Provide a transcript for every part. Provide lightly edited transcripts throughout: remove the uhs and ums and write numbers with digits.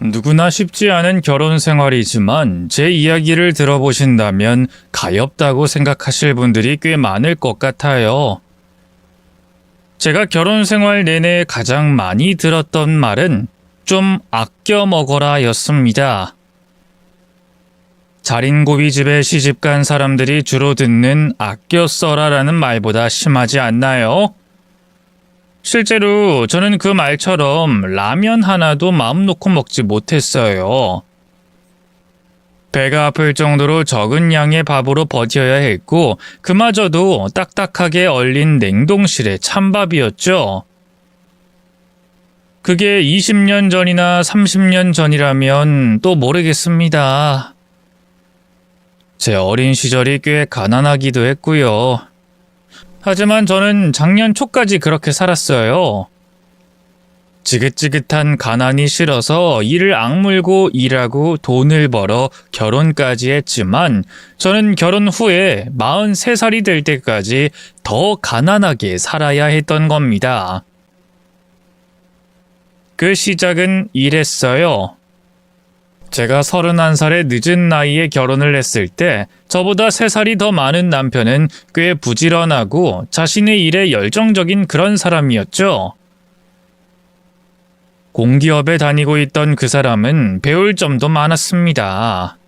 누구나 쉽지 않은 결혼 생활이지만 제 이야기를 들어보신다면 가엾다고 생각하실 분들이 꽤 많을 것 같아요. 제가 결혼 생활 내내 가장 많이 들었던 말은 좀 아껴 먹어라 였습니다. 자린고비 집에 시집간 사람들이 주로 듣는 아껴 써라라는 말보다 심하지 않나요? 실제로 저는 그 말처럼 라면 하나도 마음 놓고 먹지 못했어요. 배가 아플 정도로 적은 양의 밥으로 버텨야 했고 그마저도 딱딱하게 얼린 냉동실의 찬밥이었죠. 그게 20년 전이나 30년 전이라면 또 모르겠습니다. 제 어린 시절이 꽤 가난하기도 했고요. 하지만 저는 작년 초까지 그렇게 살았어요. 지긋지긋한 가난이 싫어서 이를 악물고 일하고 돈을 벌어 결혼까지 했지만 저는 결혼 후에 43살이 될 때까지 더 가난하게 살아야 했던 겁니다. 그 시작은 이랬어요. 제가 31살의 늦은 나이에 결혼을 했을 때 저보다 3살이 더 많은 남편은 꽤 부지런하고 자신의 일에 열정적인 그런 사람이었죠. 공기업에 다니고 있던 그 사람은 배울 점도 많았습니다.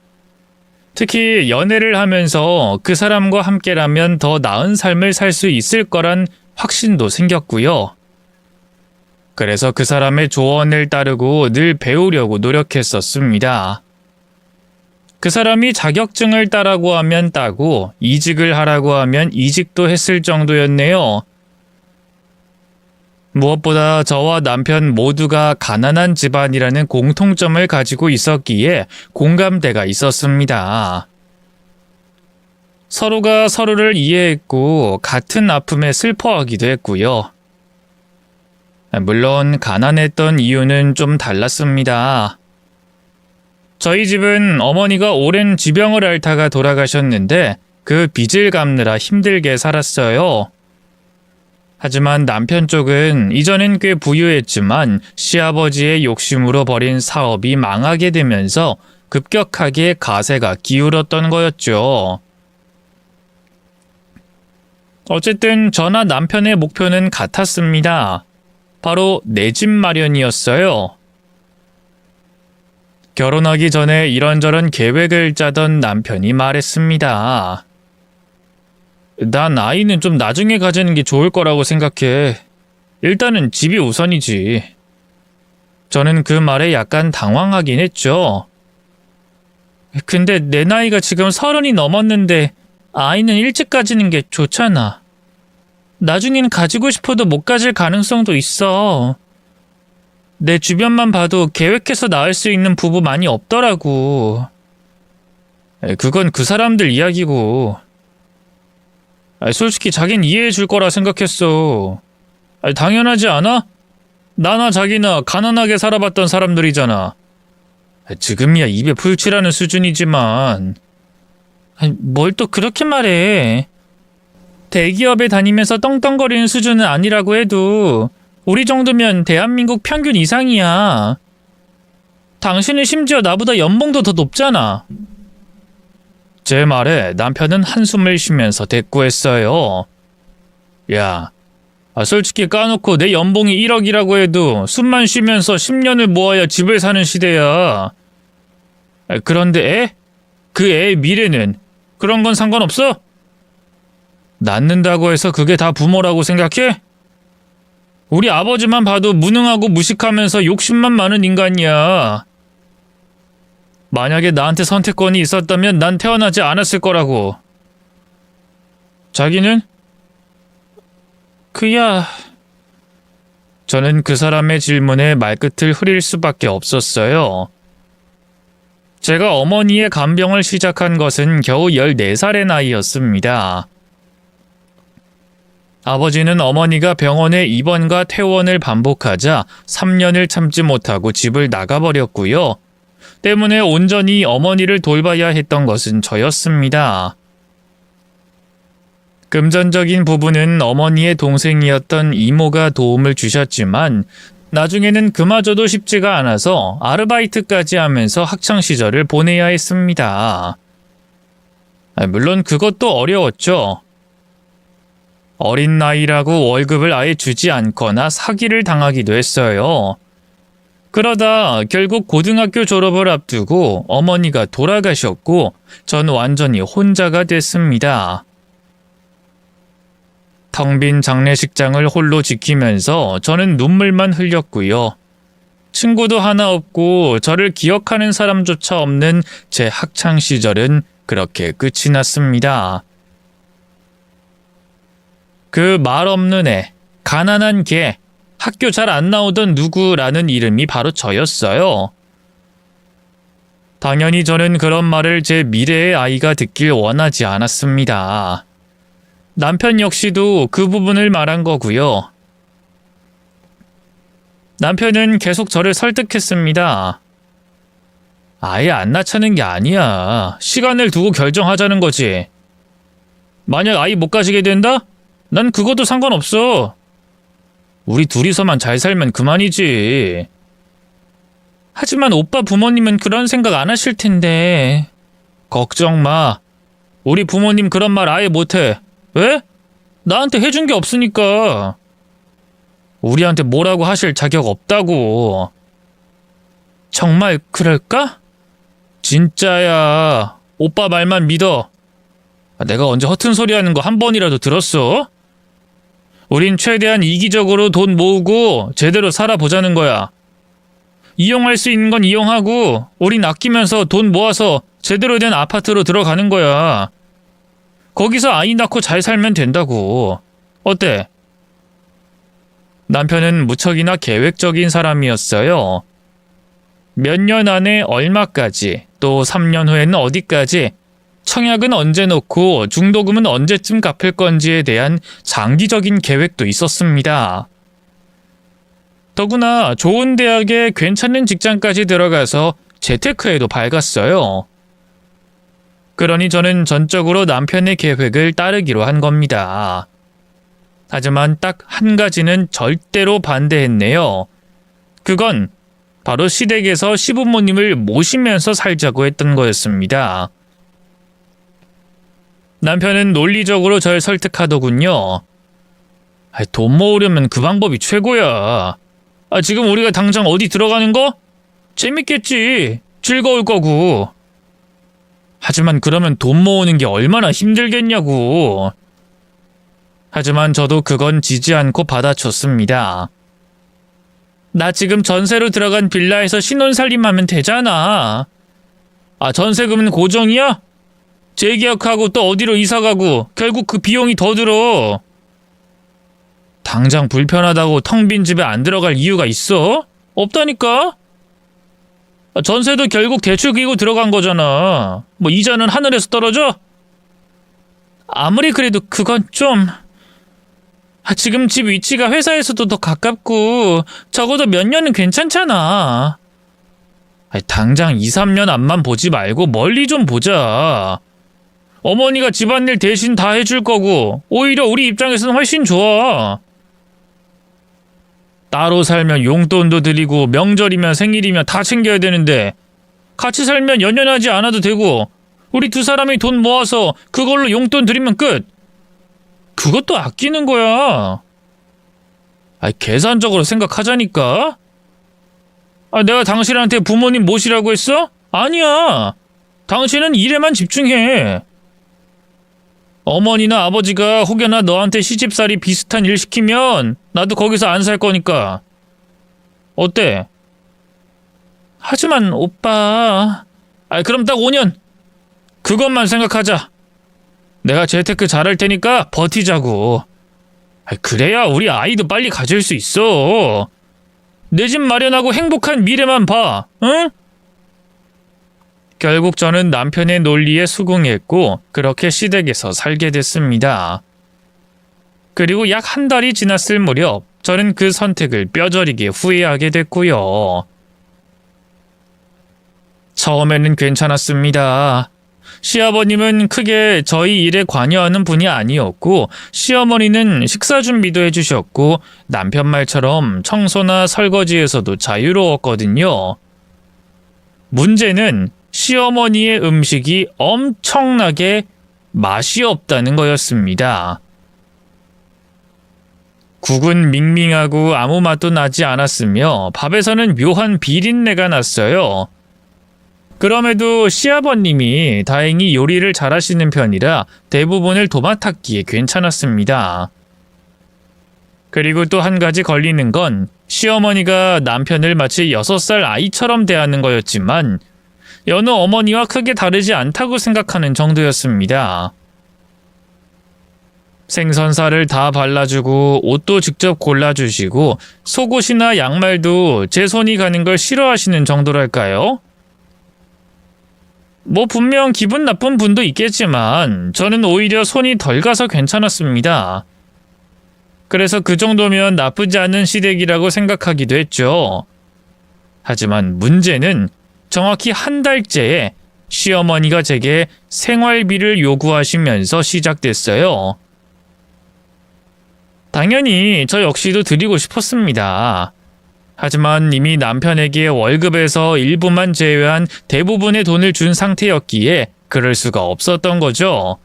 특히 연애를 하면서 그 사람과 함께라면 더 나은 삶을 살 수 있을 거란 확신도 생겼고요. 그래서 그 사람의 조언을 따르고 늘 배우려고 노력했었습니다. 그 사람이 자격증을 따라고 하면 따고 이직을 하라고 하면 이직도 했을 정도였네요. 무엇보다 저와 남편 모두가 가난한 집안이라는 공통점을 가지고 있었기에 공감대가 있었습니다. 서로가 서로를 이해했고 같은 아픔에 슬퍼하기도 했고요. 물론 가난했던 이유는 좀 달랐습니다. 저희 집은 어머니가 오랜 지병을 앓다가 돌아가셨는데 그 빚을 갚느라 힘들게 살았어요. 하지만 남편 쪽은 이전엔 꽤 부유했지만 시아버지의 욕심으로 벌인 사업이 망하게 되면서 급격하게 가세가 기울었던 거였죠. 어쨌든 저나 남편의 목표는 같았습니다. 바로 내 집 마련이었어요. 결혼하기 전에 이런저런 계획을 짜던 남편이 말했습니다. 난 아이는 좀 나중에 가지는 게 좋을 거라고 생각해. 일단은 집이 우선이지. 저는 그 말에 약간 당황하긴 했죠. 근데 내 나이가 지금 30이 넘었는데 아이는 일찍 가지는 게 좋잖아. 나중엔 가지고 싶어도 못 가질 가능성도 있어. 내 주변만 봐도 계획해서 낳을 수 있는 부부 많이 없더라고. 그건 그 사람들 이야기고. 솔직히 자긴 이해해 줄 거라 생각했어. 당연하지 않아? 나나 자기나 가난하게 살아봤던 사람들이잖아. 지금이야 입에 풀칠하는 수준이지만. 뭘 또 그렇게 말해. 대기업에 다니면서 떵떵거리는 수준은 아니라고 해도 우리 정도면 대한민국 평균 이상이야. 당신은 심지어 나보다 연봉도 더 높잖아. 제 말에 남편은 한숨을 쉬면서 대꾸했어요. 야, 솔직히 까놓고 내 연봉이 1억이라고 해도 숨만 쉬면서 10년을 모아야 집을 사는 시대야. 그런데 애? 그 애의 미래는? 그런 건 상관없어? 낳는다고 해서 그게 다 부모라고 생각해? 우리 아버지만 봐도 무능하고 무식하면서 욕심만 많은 인간이야. 만약에 나한테 선택권이 있었다면 난 태어나지 않았을 거라고. 자기는? 저는 그 사람의 질문에 말끝을 흐릴 수밖에 없었어요. 제가 어머니의 간병을 시작한 것은 겨우 14살의 나이였습니다. 아버지는 어머니가 병원에 입원과 퇴원을 반복하자 3년을 참지 못하고 집을 나가버렸고요. 때문에 온전히 어머니를 돌봐야 했던 것은 저였습니다. 금전적인 부분은 어머니의 동생이었던 이모가 도움을 주셨지만 나중에는 그마저도 쉽지가 않아서 아르바이트까지 하면서 학창시절을 보내야 했습니다. 물론 그것도 어려웠죠. 어린 나이라고 월급을 아예 주지 않거나 사기를 당하기도 했어요. 그러다 결국 고등학교 졸업을 앞두고 어머니가 돌아가셨고 전 완전히 혼자가 됐습니다. 텅 빈 장례식장을 홀로 지키면서 저는 눈물만 흘렸고요. 친구도 하나 없고 저를 기억하는 사람조차 없는 제 학창시절은 그렇게 끝이 났습니다. 그 말 없는 애, 가난한 개, 학교 잘 안 나오던 누구라는 이름이 바로 저였어요. 당연히 저는 그런 말을 제 미래의 아이가 듣길 원하지 않았습니다. 남편 역시도 그 부분을 말한 거고요. 남편은 계속 저를 설득했습니다. 아예 안 낳자는 게 아니야. 시간을 두고 결정하자는 거지. 만약 아이 못 가지게 된다? 난 그것도 상관없어. 우리 둘이서만 잘 살면 그만이지. 하지만 오빠 부모님은 그런 생각 안 하실 텐데. 걱정 마. 우리 부모님 그런 말 아예 못해. 왜? 나한테 해준 게 없으니까. 우리한테 뭐라고 하실 자격 없다고. 정말 그럴까? 진짜야. 오빠 말만 믿어. 내가 언제 허튼 소리 하는 거 한 번이라도 들었어? 우린 최대한 이기적으로 돈 모으고 제대로 살아보자는 거야. 이용할 수 있는 건 이용하고 우린 아끼면서 돈 모아서 제대로 된 아파트로 들어가는 거야. 거기서 아이 낳고 잘 살면 된다고. 어때? 남편은 무척이나 계획적인 사람이었어요. 몇 년 안에 얼마까지, 또 3년 후에는 어디까지, 청약은 언제 놓고 중도금은 언제쯤 갚을 건지에 대한 장기적인 계획도 있었습니다. 더구나 좋은 대학에 괜찮은 직장까지 들어가서 재테크에도 밝았어요. 그러니 저는 전적으로 남편의 계획을 따르기로 한 겁니다. 하지만 딱 한 가지는 절대로 반대했네요. 그건 바로 시댁에서 시부모님을 모시면서 살자고 했던 거였습니다. 남편은 논리적으로 절 설득하더군요. 돈 모으려면 그 방법이 최고야. 지금 우리가 당장 어디 들어가는 거? 재밌겠지. 즐거울 거고. 하지만 그러면 돈 모으는 게 얼마나 힘들겠냐고. 하지만 저도 그건 지지 않고 받아줬습니다. 나 지금 전세로 들어간 빌라에서 신혼살림하면 되잖아. 전세금은 고정이야? 재계약하고 또 어디로 이사가고 결국 그 비용이 더 들어. 당장 불편하다고 텅 빈 집에 안 들어갈 이유가 있어? 없다니까? 전세도 결국 대출 끼고 들어간 거잖아. 뭐 이자는 하늘에서 떨어져? 아무리 그래도 그건 좀... 지금 집 위치가 회사에서도 더 가깝고 적어도 몇 년은 괜찮잖아. 당장 2, 3년 앞만 보지 말고 멀리 좀 보자. 어머니가 집안일 대신 다 해줄 거고 오히려 우리 입장에서는 훨씬 좋아. 따로 살면 용돈도 드리고 명절이면 생일이면 다 챙겨야 되는데 같이 살면 연연하지 않아도 되고 우리 두 사람이 돈 모아서 그걸로 용돈 드리면 끝. 그것도 아끼는 거야. 계산적으로 생각하자니까. 내가 당신한테 부모님 모시라고 했어? 아니야. 당신은 일에만 집중해. 어머니나 아버지가 혹여나 너한테 시집살이 비슷한 일 시키면 나도 거기서 안 살 거니까. 어때? 하지만 오빠... 그럼 딱 5년. 그것만 생각하자. 내가 재테크 잘할 테니까 버티자고. 그래야 우리 아이도 빨리 가질 수 있어. 내 집 마련하고 행복한 미래만 봐. 응? 결국 저는 남편의 논리에 수긍했고 그렇게 시댁에서 살게 됐습니다. 그리고 약 한 달이 지났을 무렵 저는 그 선택을 뼈저리게 후회하게 됐고요. 처음에는 괜찮았습니다. 시아버님은 크게 저희 일에 관여하는 분이 아니었고 시어머니는 식사 준비도 해주셨고 남편 말처럼 청소나 설거지에서도 자유로웠거든요. 문제는 시어머니의 음식이 엄청나게 맛이 없다는 거였습니다. 국은 밍밍하고 아무 맛도 나지 않았으며 밥에서는 묘한 비린내가 났어요. 그럼에도 시아버님이 다행히 요리를 잘하시는 편이라 대부분을 도맡았기에 괜찮았습니다. 그리고 또 한 가지 걸리는 건 시어머니가 남편을 마치 6살 아이처럼 대하는 거였지만 여느 어머니와 크게 다르지 않다고 생각하는 정도였습니다. 생선살을 다 발라주고 옷도 직접 골라주시고 속옷이나 양말도 제 손이 가는 걸 싫어하시는 정도랄까요? 뭐 분명 기분 나쁜 분도 있겠지만 저는 오히려 손이 덜 가서 괜찮았습니다. 그래서 그 정도면 나쁘지 않은 시댁이라고 생각하기도 했죠. 하지만 문제는 정확히 한 달째에 시어머니가 제게 생활비를 요구하시면서 시작됐어요. 당연히 저 역시도 드리고 싶었습니다. 하지만 이미 남편에게 월급에서 일부만 제외한 대부분의 돈을 준 상태였기에 그럴 수가 없었던 거죠.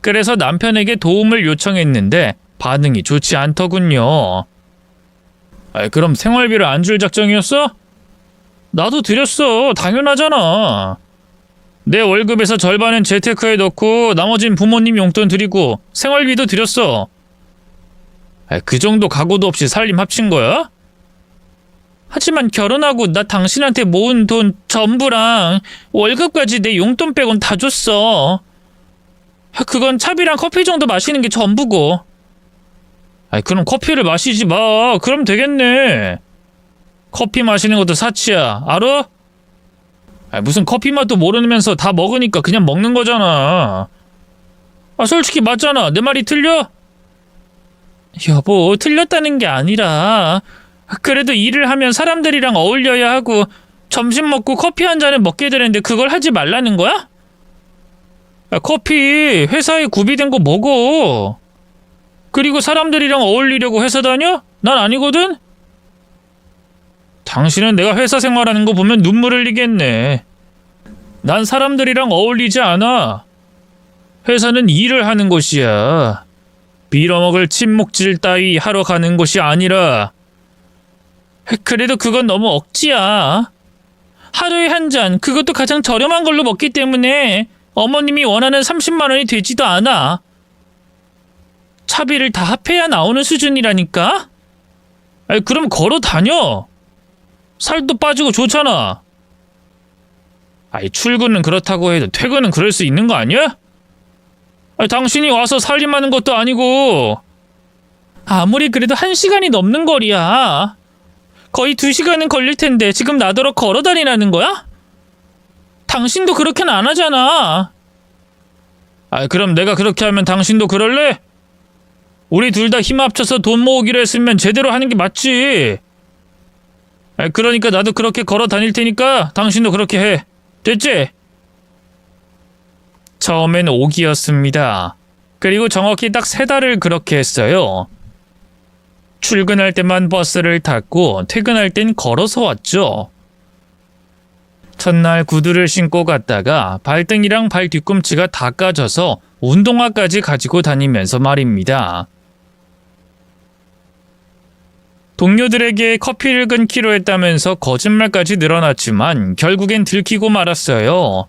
그래서 남편에게 도움을 요청했는데 반응이 좋지 않더군요. 그럼 생활비를 안 줄 작정이었어? 나도 드렸어. 당연하잖아. 내 월급에서 절반은 재테크에 넣고 나머진 부모님 용돈 드리고 생활비도 드렸어. 그 정도 각오도 없이 살림 합친 거야? 하지만 결혼하고 나 당신한테 모은 돈 전부랑 월급까지 내 용돈 빼곤 다 줬어. 그건 차비랑 커피 정도 마시는 게 전부고. 그럼 커피를 마시지 마. 그럼 되겠네. 커피 마시는 것도 사치야. 알아? 무슨 커피 맛도 모르면서 다 먹으니까 그냥 먹는 거잖아. 솔직히 맞잖아. 내 말이 틀려? 여보, 틀렸다는 게 아니라 그래도 일을 하면 사람들이랑 어울려야 하고 점심 먹고 커피 한 잔을 먹게 되는데 그걸 하지 말라는 거야? 커피 회사에 구비된 거 먹어. 그리고 사람들이랑 어울리려고 회사 다녀? 난 아니거든? 당신은 내가 회사 생활하는 거 보면 눈물 흘리겠네. 난 사람들이랑 어울리지 않아. 회사는 일을 하는 곳이야. 빌어먹을 침묵질 따위 하러 가는 곳이 아니라. 그래도 그건 너무 억지야. 하루에 한 잔, 그것도 가장 저렴한 걸로 먹기 때문에 어머님이 원하는 30만 원이 되지도 않아. 차비를 다 합해야 나오는 수준이라니까? 그럼 걸어 다녀. 살도 빠지고 좋잖아. 출근은 그렇다고 해도 퇴근은 그럴 수 있는 거 아니야? 당신이 와서 살림하는 것도 아니고. 아무리 그래도 1시간이 넘는 거리야. 거의 2시간은 걸릴 텐데 지금 나더러 걸어 다니라는 거야? 당신도 그렇게는 안 하잖아. 그럼 내가 그렇게 하면 당신도 그럴래? 우리 둘 다 힘 합쳐서 돈 모으기로 했으면 제대로 하는 게 맞지. 그러니까 나도 그렇게 걸어 다닐 테니까 당신도 그렇게 해. 됐지? 처음엔 오기였습니다. 그리고 정확히 딱 3달을 그렇게 했어요. 출근할 때만 버스를 탔고 퇴근할 땐 걸어서 왔죠. 첫날 구두를 신고 갔다가 발등이랑 발 뒤꿈치가 다 까져서 운동화까지 가지고 다니면서 말입니다. 동료들에게 커피를 끊기로 했다면서 거짓말까지 늘어났지만 결국엔 들키고 말았어요.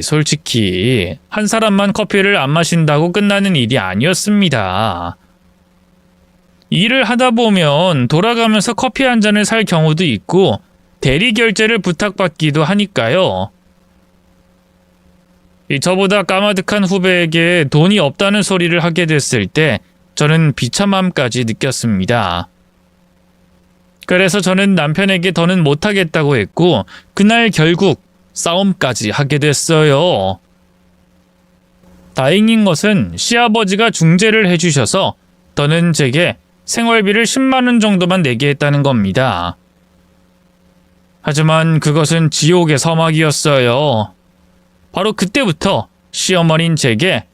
솔직히 한 사람만 커피를 안 마신다고 끝나는 일이 아니었습니다. 일을 하다 보면 돌아가면서 커피 한 잔을 살 경우도 있고 대리 결제를 부탁받기도 하니까요. 저보다 까마득한 후배에게 돈이 없다는 소리를 하게 됐을 때 저는 비참함까지 느꼈습니다. 그래서 저는 남편에게 더는 못하겠다고 했고 그날 결국 싸움까지 하게 됐어요. 다행인 것은 시아버지가 중재를 해주셔서 더는 제게 생활비를 10만 원 정도만 내게 했다는 겁니다. 하지만 그것은 지옥의 서막이었어요. 바로 그때부터 시어머니는 제게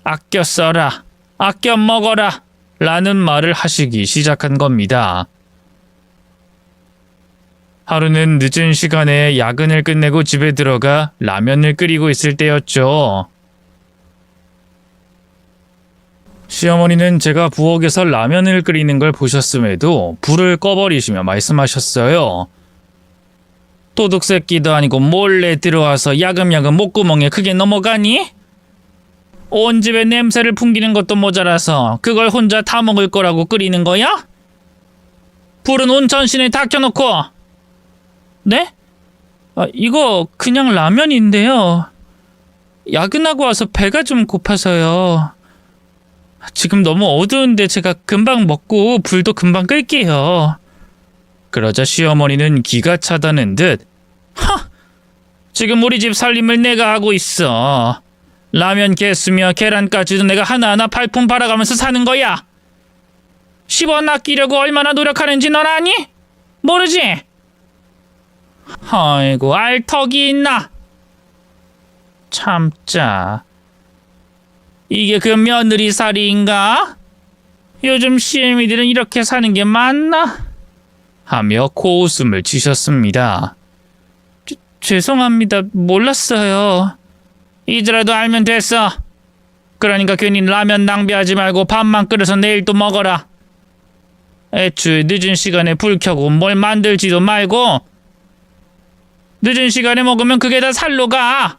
아껴 써라, 아껴 먹어라 라는 말을 하시기 시작한 겁니다. 하루는 늦은 시간에 야근을 끝내고 집에 들어가 라면을 끓이고 있을 때였죠. 시어머니는 제가 부엌에서 라면을 끓이는 걸 보셨음에도 불을 꺼버리시며 말씀하셨어요. 도둑 새끼도 아니고 몰래 들어와서 야금야금 목구멍에 크게 넘어가니? 온 집에 냄새를 풍기는 것도 모자라서 그걸 혼자 다 먹을 거라고 끓이는 거야? 불은 온 전신에 다 켜놓고. 네? 이거 그냥 라면인데요. 야근하고 와서 배가 좀 고파서요. 지금 너무 어두운데 제가 금방 먹고 불도 금방 끌게요. 그러자 시어머니는 기가 차다는 듯 지금 우리 집 살림을 내가 하고 있어. 라면 개수며 계란까지도 내가 하나하나 발품 팔아가면서 사는 거야. 10원 아끼려고 얼마나 노력하는지 넌 아니? 모르지? 아이고 알 턱이 있나? 참자. 이게 그 며느리살이인가? 요즘 시애미들은 이렇게 사는 게 맞나? 하며 코웃음을 치셨습니다. 죄송합니다. 몰랐어요. 이제라도 알면 됐어. 그러니까 괜히 라면 낭비하지 말고 밥만 끓여서 내일 또 먹어라. 애초에 늦은 시간에 불 켜고 뭘 만들지도 말고 늦은 시간에 먹으면 그게 다 살로 가.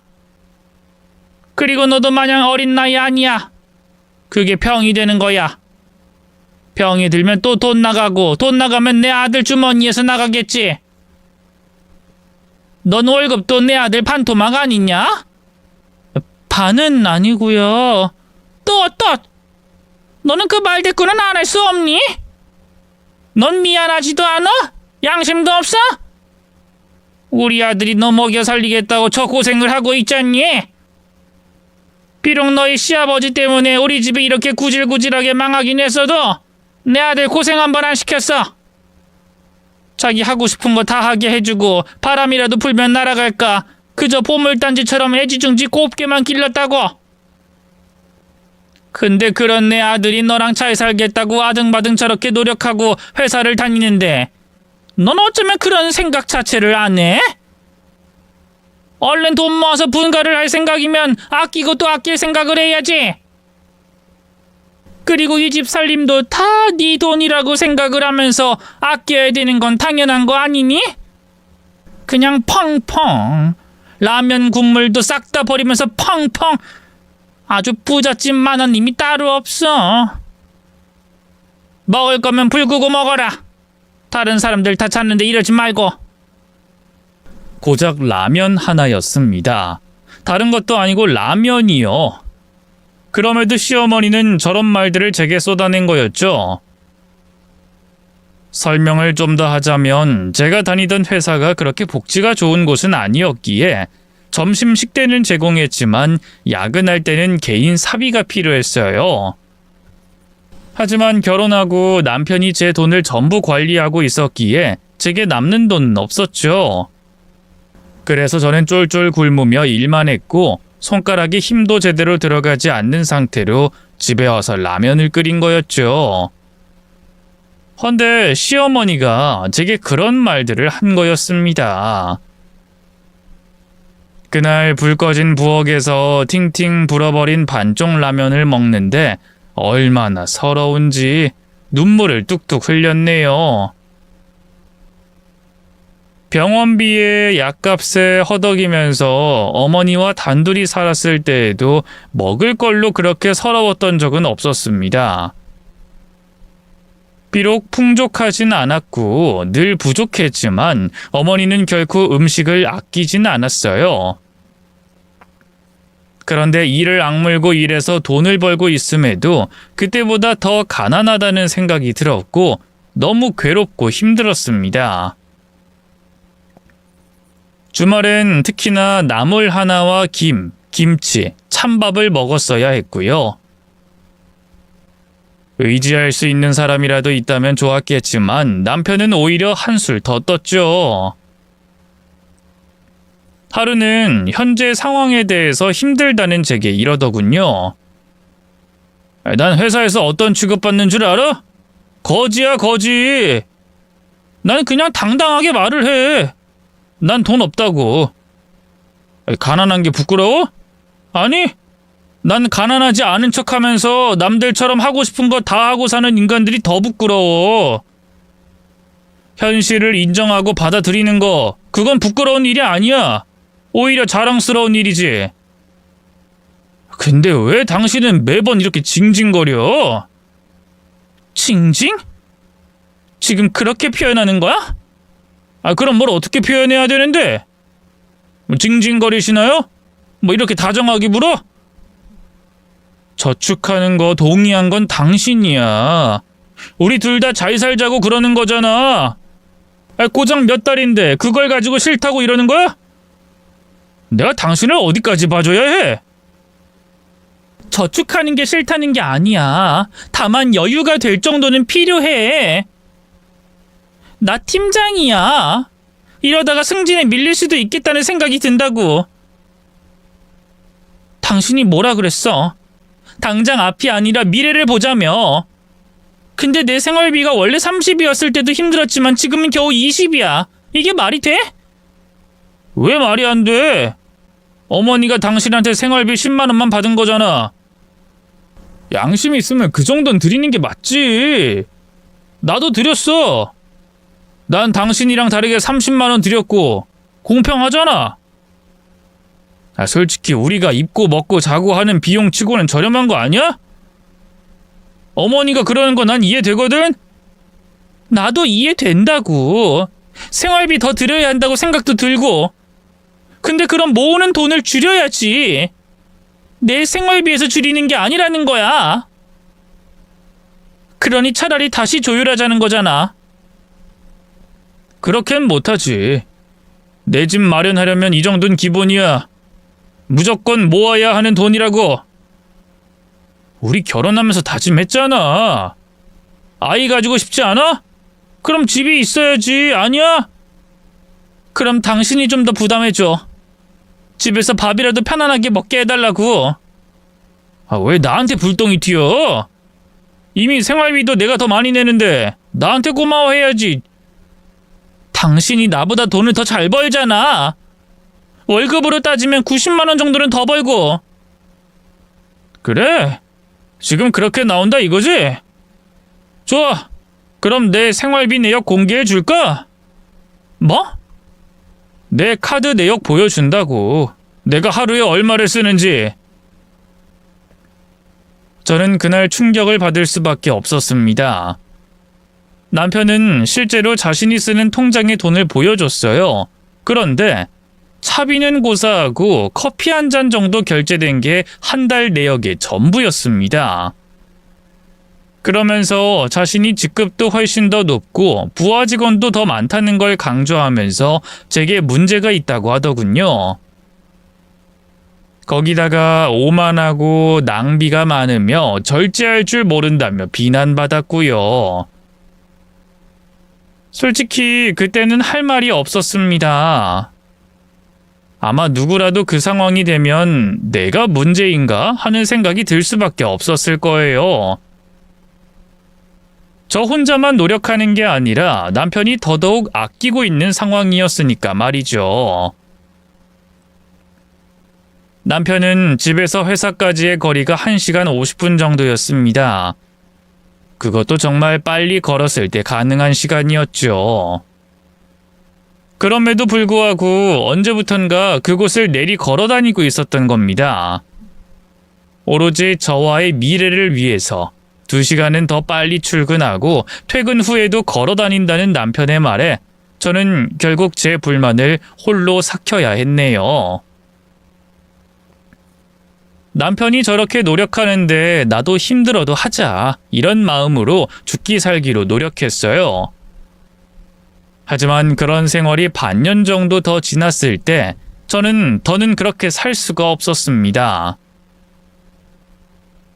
그리고 너도 마냥 어린 나이 아니야. 그게 병이 되는 거야. 병이 들면 또 돈 나가고 돈 나가면 내 아들 주머니에서 나가겠지. 넌 월급도 내 아들 반토막 아니냐? 반은 아니고요. 또 너는 그 말 대꾸는 안 할 수 없니? 넌 미안하지도 않아? 양심도 없어? 우리 아들이 너 먹여 살리겠다고 저 고생을 하고 있잖니? 비록 너희 시아버지 때문에 우리 집이 이렇게 구질구질하게 망하긴 했어도 내 아들 고생 한 번 안 시켰어. 자기 하고 싶은 거 다 하게 해주고 바람이라도 불면 날아갈까 그저 보물단지처럼 애지중지 곱게만 길렀다고. 근데 그런 내 아들이 너랑 잘 살겠다고 아등바등 저렇게 노력하고 회사를 다니는데 넌 어쩌면 그런 생각 자체를 안 해? 얼른 돈 모아서 분가를 할 생각이면 아끼고 또 아낄 생각을 해야지. 그리고 이 집 살림도 다 네 돈이라고 생각을 하면서 아껴야 되는 건 당연한 거 아니니? 그냥 펑펑 라면 국물도 싹 다 버리면서 펑펑 아주 부잣집 만화님이 따로 없어. 먹을 거면 불 끄고 먹어라. 다른 사람들 다 찾는데 이러지 말고. 고작 라면 하나였습니다. 다른 것도 아니고 라면이요. 그럼에도 시어머니는 저런 말들을 제게 쏟아낸 거였죠. 설명을 좀 더 하자면 제가 다니던 회사가 그렇게 복지가 좋은 곳은 아니었기에 점심 식대는 제공했지만 야근할 때는 개인 사비가 필요했어요. 하지만 결혼하고 남편이 제 돈을 전부 관리하고 있었기에 제게 남는 돈은 없었죠. 그래서 저는 쫄쫄 굶으며 일만 했고 손가락에 힘도 제대로 들어가지 않는 상태로 집에 와서 라면을 끓인 거였죠. 헌데 시어머니가 제게 그런 말들을 한 거였습니다. 그날 불 꺼진 부엌에서 팅팅 불어버린 반쪽 라면을 먹는데 얼마나 서러운지 눈물을 뚝뚝 흘렸네요. 병원비에 약값에 허덕이면서 어머니와 단둘이 살았을 때에도 먹을 걸로 그렇게 서러웠던 적은 없었습니다. 비록 풍족하진 않았고 늘 부족했지만 어머니는 결코 음식을 아끼진 않았어요. 그런데 이를 악물고 일해서 돈을 벌고 있음에도 그때보다 더 가난하다는 생각이 들었고 너무 괴롭고 힘들었습니다. 주말엔 특히나 나물 하나와 김, 김치, 찬밥을 먹었어야 했고요. 의지할 수 있는 사람이라도 있다면 좋았겠지만 남편은 오히려 한술 더 떴죠. 하루는 현재 상황에 대해서 힘들다는 제게 이러더군요. 난 회사에서 어떤 취급받는 줄 알아? 거지야, 거지. 난 그냥 당당하게 말을 해. 난 돈 없다고. 가난한 게 부끄러워? 아니, 난 가난하지 않은 척하면서 남들처럼 하고 싶은 거 다 하고 사는 인간들이 더 부끄러워. 현실을 인정하고 받아들이는 거, 그건 부끄러운 일이 아니야. 오히려 자랑스러운 일이지. 근데 왜 당신은 매번 이렇게 징징거려? 징징? 지금 그렇게 표현하는 거야? 그럼 뭘 어떻게 표현해야 되는데? 뭐 징징거리시나요? 뭐 이렇게 다정하게 물어? 저축하는 거 동의한 건 당신이야. 우리 둘 다 잘 살자고 그러는 거잖아. 고작 몇 달인데 그걸 가지고 싫다고 이러는 거야? 내가 당신을 어디까지 봐줘야 해? 저축하는 게 싫다는 게 아니야. 다만 여유가 될 정도는 필요해. 나 팀장이야. 이러다가 승진에 밀릴 수도 있겠다는 생각이 든다고. 당신이 뭐라 그랬어? 당장 앞이 아니라 미래를 보자며. 근데 내 생활비가 원래 30이었을 때도 힘들었지만 지금은 겨우 20이야. 이게 말이 돼? 왜 말이 안 돼? 어머니가 당신한테 생활비 10만 원만 받은 거잖아. 양심이 있으면 그 정도는 드리는 게 맞지. 나도 드렸어. 난 당신이랑 다르게 30만 원 드렸고 공평하잖아. 솔직히 우리가 입고 먹고 자고 하는 비용 치고는 저렴한 거 아니야? 어머니가 그러는 거 난 이해되거든? 나도 이해된다고. 생활비 더 드려야 한다고 생각도 들고. 근데 그럼 모으는 돈을 줄여야지. 내 생활비에서 줄이는 게 아니라는 거야. 그러니 차라리 다시 조율하자는 거잖아. 그렇게는 못하지. 내 집 마련하려면 이 정도는 기본이야. 무조건 모아야 하는 돈이라고. 우리 결혼하면서 다짐했잖아. 아이 가지고 싶지 않아? 그럼 집이 있어야지. 아니야? 그럼 당신이 좀 더 부담해줘. 집에서 밥이라도 편안하게 먹게 해달라고. 왜 나한테 불똥이 튀어? 이미 생활비도 내가 더 많이 내는데 나한테 고마워해야지. 당신이 나보다 돈을 더 잘 벌잖아. 월급으로 따지면 90만 원 정도는 더 벌고. 그래? 지금 그렇게 나온다 이거지? 좋아. 그럼 내 생활비 내역 공개해 줄까? 뭐? 내 카드 내역 보여준다고. 내가 하루에 얼마를 쓰는지. 저는 그날 충격을 받을 수밖에 없었습니다. 남편은 실제로 자신이 쓰는 통장의 돈을 보여줬어요. 그런데 차비는 고사하고 커피 한 잔 정도 결제된 게 한 달 내역의 전부였습니다. 그러면서 자신이 직급도 훨씬 더 높고 부하 직원도 더 많다는 걸 강조하면서 제게 문제가 있다고 하더군요. 거기다가 오만하고 낭비가 많으며 절제할 줄 모른다며 비난받았고요. 솔직히 그때는 할 말이 없었습니다. 아마 누구라도 그 상황이 되면 내가 문제인가 하는 생각이 들 수밖에 없었을 거예요. 저 혼자만 노력하는 게 아니라 남편이 더더욱 아끼고 있는 상황이었으니까 말이죠. 남편은 집에서 회사까지의 거리가 1시간 50분 정도였습니다. 그것도 정말 빨리 걸었을 때 가능한 시간이었죠. 그럼에도 불구하고 언제부턴가 그곳을 내리 걸어 다니고 있었던 겁니다. 오로지 저와의 미래를 위해서 2시간은 더 빨리 출근하고 퇴근 후에도 걸어 다닌다는 남편의 말에 저는 결국 제 불만을 홀로 삭혀야 했네요. 남편이 저렇게 노력하는데 나도 힘들어도 하자, 이런 마음으로 죽기 살기로 노력했어요. 하지만 그런 생활이 반년 정도 더 지났을 때 저는 더는 그렇게 살 수가 없었습니다.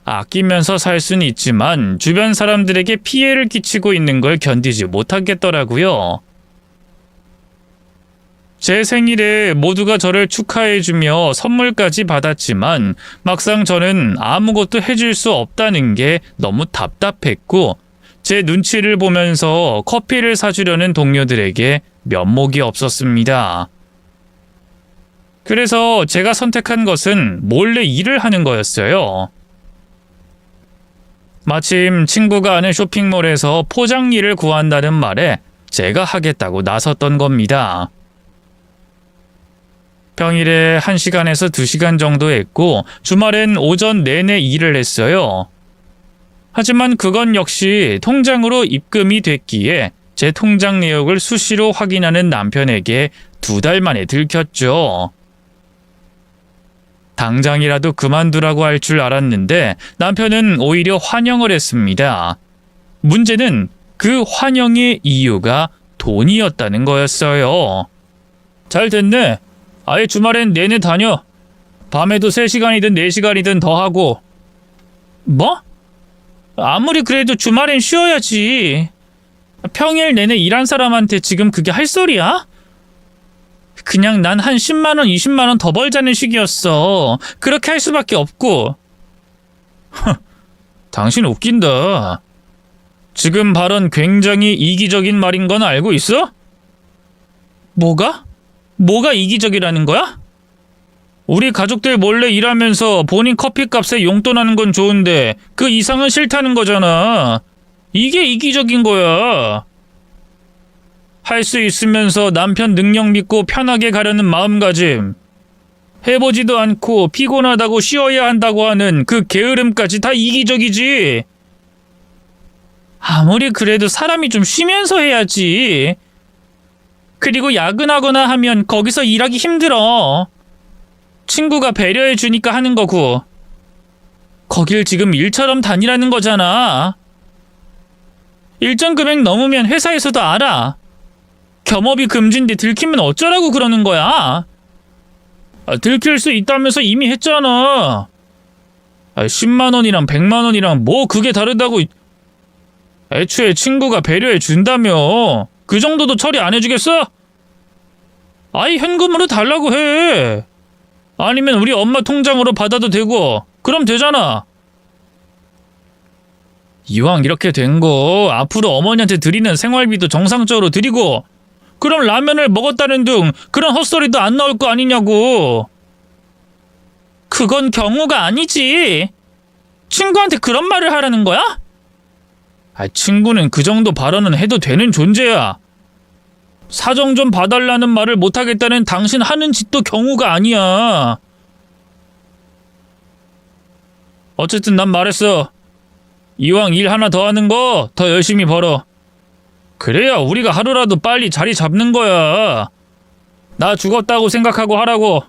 아끼면서 살 수는 있지만 주변 사람들에게 피해를 끼치고 있는 걸 견디지 못하겠더라고요. 제 생일에 모두가 저를 축하해주며 선물까지 받았지만 막상 저는 아무것도 해줄 수 없다는 게 너무 답답했고 제 눈치를 보면서 커피를 사주려는 동료들에게 면목이 없었습니다. 그래서 제가 선택한 것은 몰래 일을 하는 거였어요. 마침 친구가 아는 쇼핑몰에서 포장 일을 구한다는 말에 제가 하겠다고 나섰던 겁니다. 평일에 1시간에서 2시간 정도 했고 주말엔 오전 내내 일을 했어요. 하지만 그건 역시 통장으로 입금이 됐기에 제 통장 내역을 수시로 확인하는 남편에게 2달 만에 들켰죠. 당장이라도 그만두라고 할 줄 알았는데 남편은 오히려 환영을 했습니다. 문제는 그 환영의 이유가 돈이었다는 거였어요. 잘 됐네. 아예 주말엔 내내 다녀. 밤에도 3시간이든 4시간이든 더 하고. 뭐? 아무리 그래도 주말엔 쉬어야지. 평일 내내 일한 사람한테 지금 그게 할 소리야? 그냥 난 한 10만 원, 20만 원 더 벌자는 식이었어. 그렇게 할 수밖에 없고. 당신 웃긴다. 지금 발언 굉장히 이기적인 말인 건 알고 있어? 뭐가? 뭐가 이기적이라는 거야? 우리 가족들 몰래 일하면서 본인 커피값에 용돈하는 건 좋은데 그 이상은 싫다는 거잖아. 이게 이기적인 거야. 할 수 있으면서 남편 능력 믿고 편하게 가려는 마음가짐. 해보지도 않고 피곤하다고 쉬어야 한다고 하는 그 게으름까지 다 이기적이지. 아무리 그래도 사람이 좀 쉬면서 해야지. 그리고 야근하거나 하면 거기서 일하기 힘들어. 친구가 배려해 주니까 하는 거고. 거길 지금 일처럼 다니라는 거잖아. 일정 금액 넘으면 회사에서도 알아. 겸업이 금지인데 들키면 어쩌라고 그러는 거야? 들킬 수 있다면서 이미 했잖아. 10만 원이랑 100만 원이랑 뭐 그게 다르다고. 애초에 친구가 배려해 준다며. 그 정도도 처리 안 해주겠어? 아예 현금으로 달라고 해. 아니면 우리 엄마 통장으로 받아도 되고. 그럼 되잖아. 이왕 이렇게 된 거 앞으로 어머니한테 드리는 생활비도 정상적으로 드리고 그럼 라면을 먹었다는 등 그런 헛소리도 안 나올 거 아니냐고. 그건 경우가 아니지. 친구한테 그런 말을 하라는 거야? 친구는 그 정도 발언은 해도 되는 존재야. 사정 좀 봐달라는 말을 못하겠다는 당신 하는 짓도 경우가 아니야. 어쨌든 난 말했어. 이왕 일 하나 더 하는 거 더 열심히 벌어. 그래야 우리가 하루라도 빨리 자리 잡는 거야. 나 죽었다고 생각하고 하라고.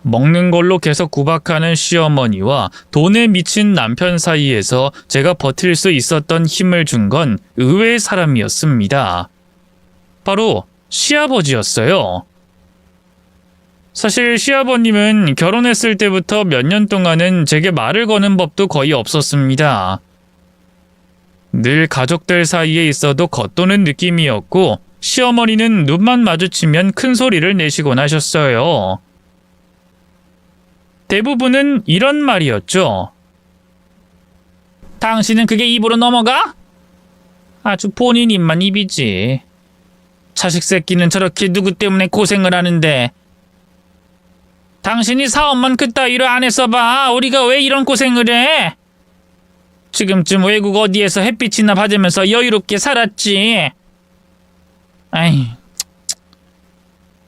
먹는 걸로 계속 구박하는 시어머니와 돈에 미친 남편 사이에서 제가 버틸 수 있었던 힘을 준 건 의외의 사람이었습니다. 바로 시아버지였어요. 사실 시아버님은 결혼했을 때부터 몇 년 동안은 제게 말을 거는 법도 거의 없었습니다. 늘 가족들 사이에 있어도 겉도는 느낌이었고 시어머니는 눈만 마주치면 큰 소리를 내시곤 하셨어요. 대부분은 이런 말이었죠. 당신은 그게 입으로 넘어가? 아주 본인 입만 입이지. 자식 새끼는 저렇게 누구 때문에 고생을 하는데. 당신이 사업만 그따위로 안 했어봐. 우리가 왜 이런 고생을 해? 지금쯤 외국 어디에서 햇빛이나 받으면서 여유롭게 살았지. 아이.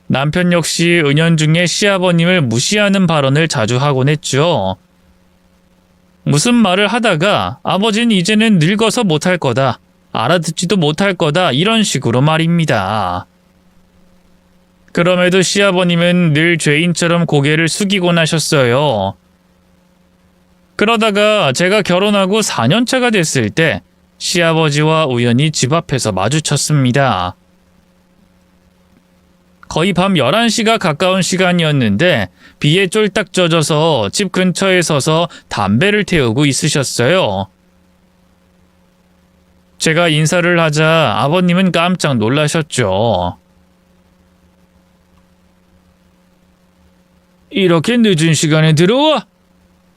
남편 역시 은연중에 시아버님을 무시하는 발언을 자주 하곤 했죠. 무슨 말을 하다가 아버지는 이제는 늙어서 못할 거다. 알아듣지도 못할 거다. 이런 식으로 말입니다. 그럼에도 시아버님은 늘 죄인처럼 고개를 숙이곤 하셨어요. 그러다가 제가 결혼하고 4년차가 됐을 때 시아버지와 우연히 집 앞에서 마주쳤습니다. 거의 밤 11시가 가까운 시간이었는데 비에 쫄딱 젖어서 집 근처에 서서 담배를 태우고 있으셨어요. 제가 인사를 하자 아버님은 깜짝 놀라셨죠. 이렇게 늦은 시간에 들어와?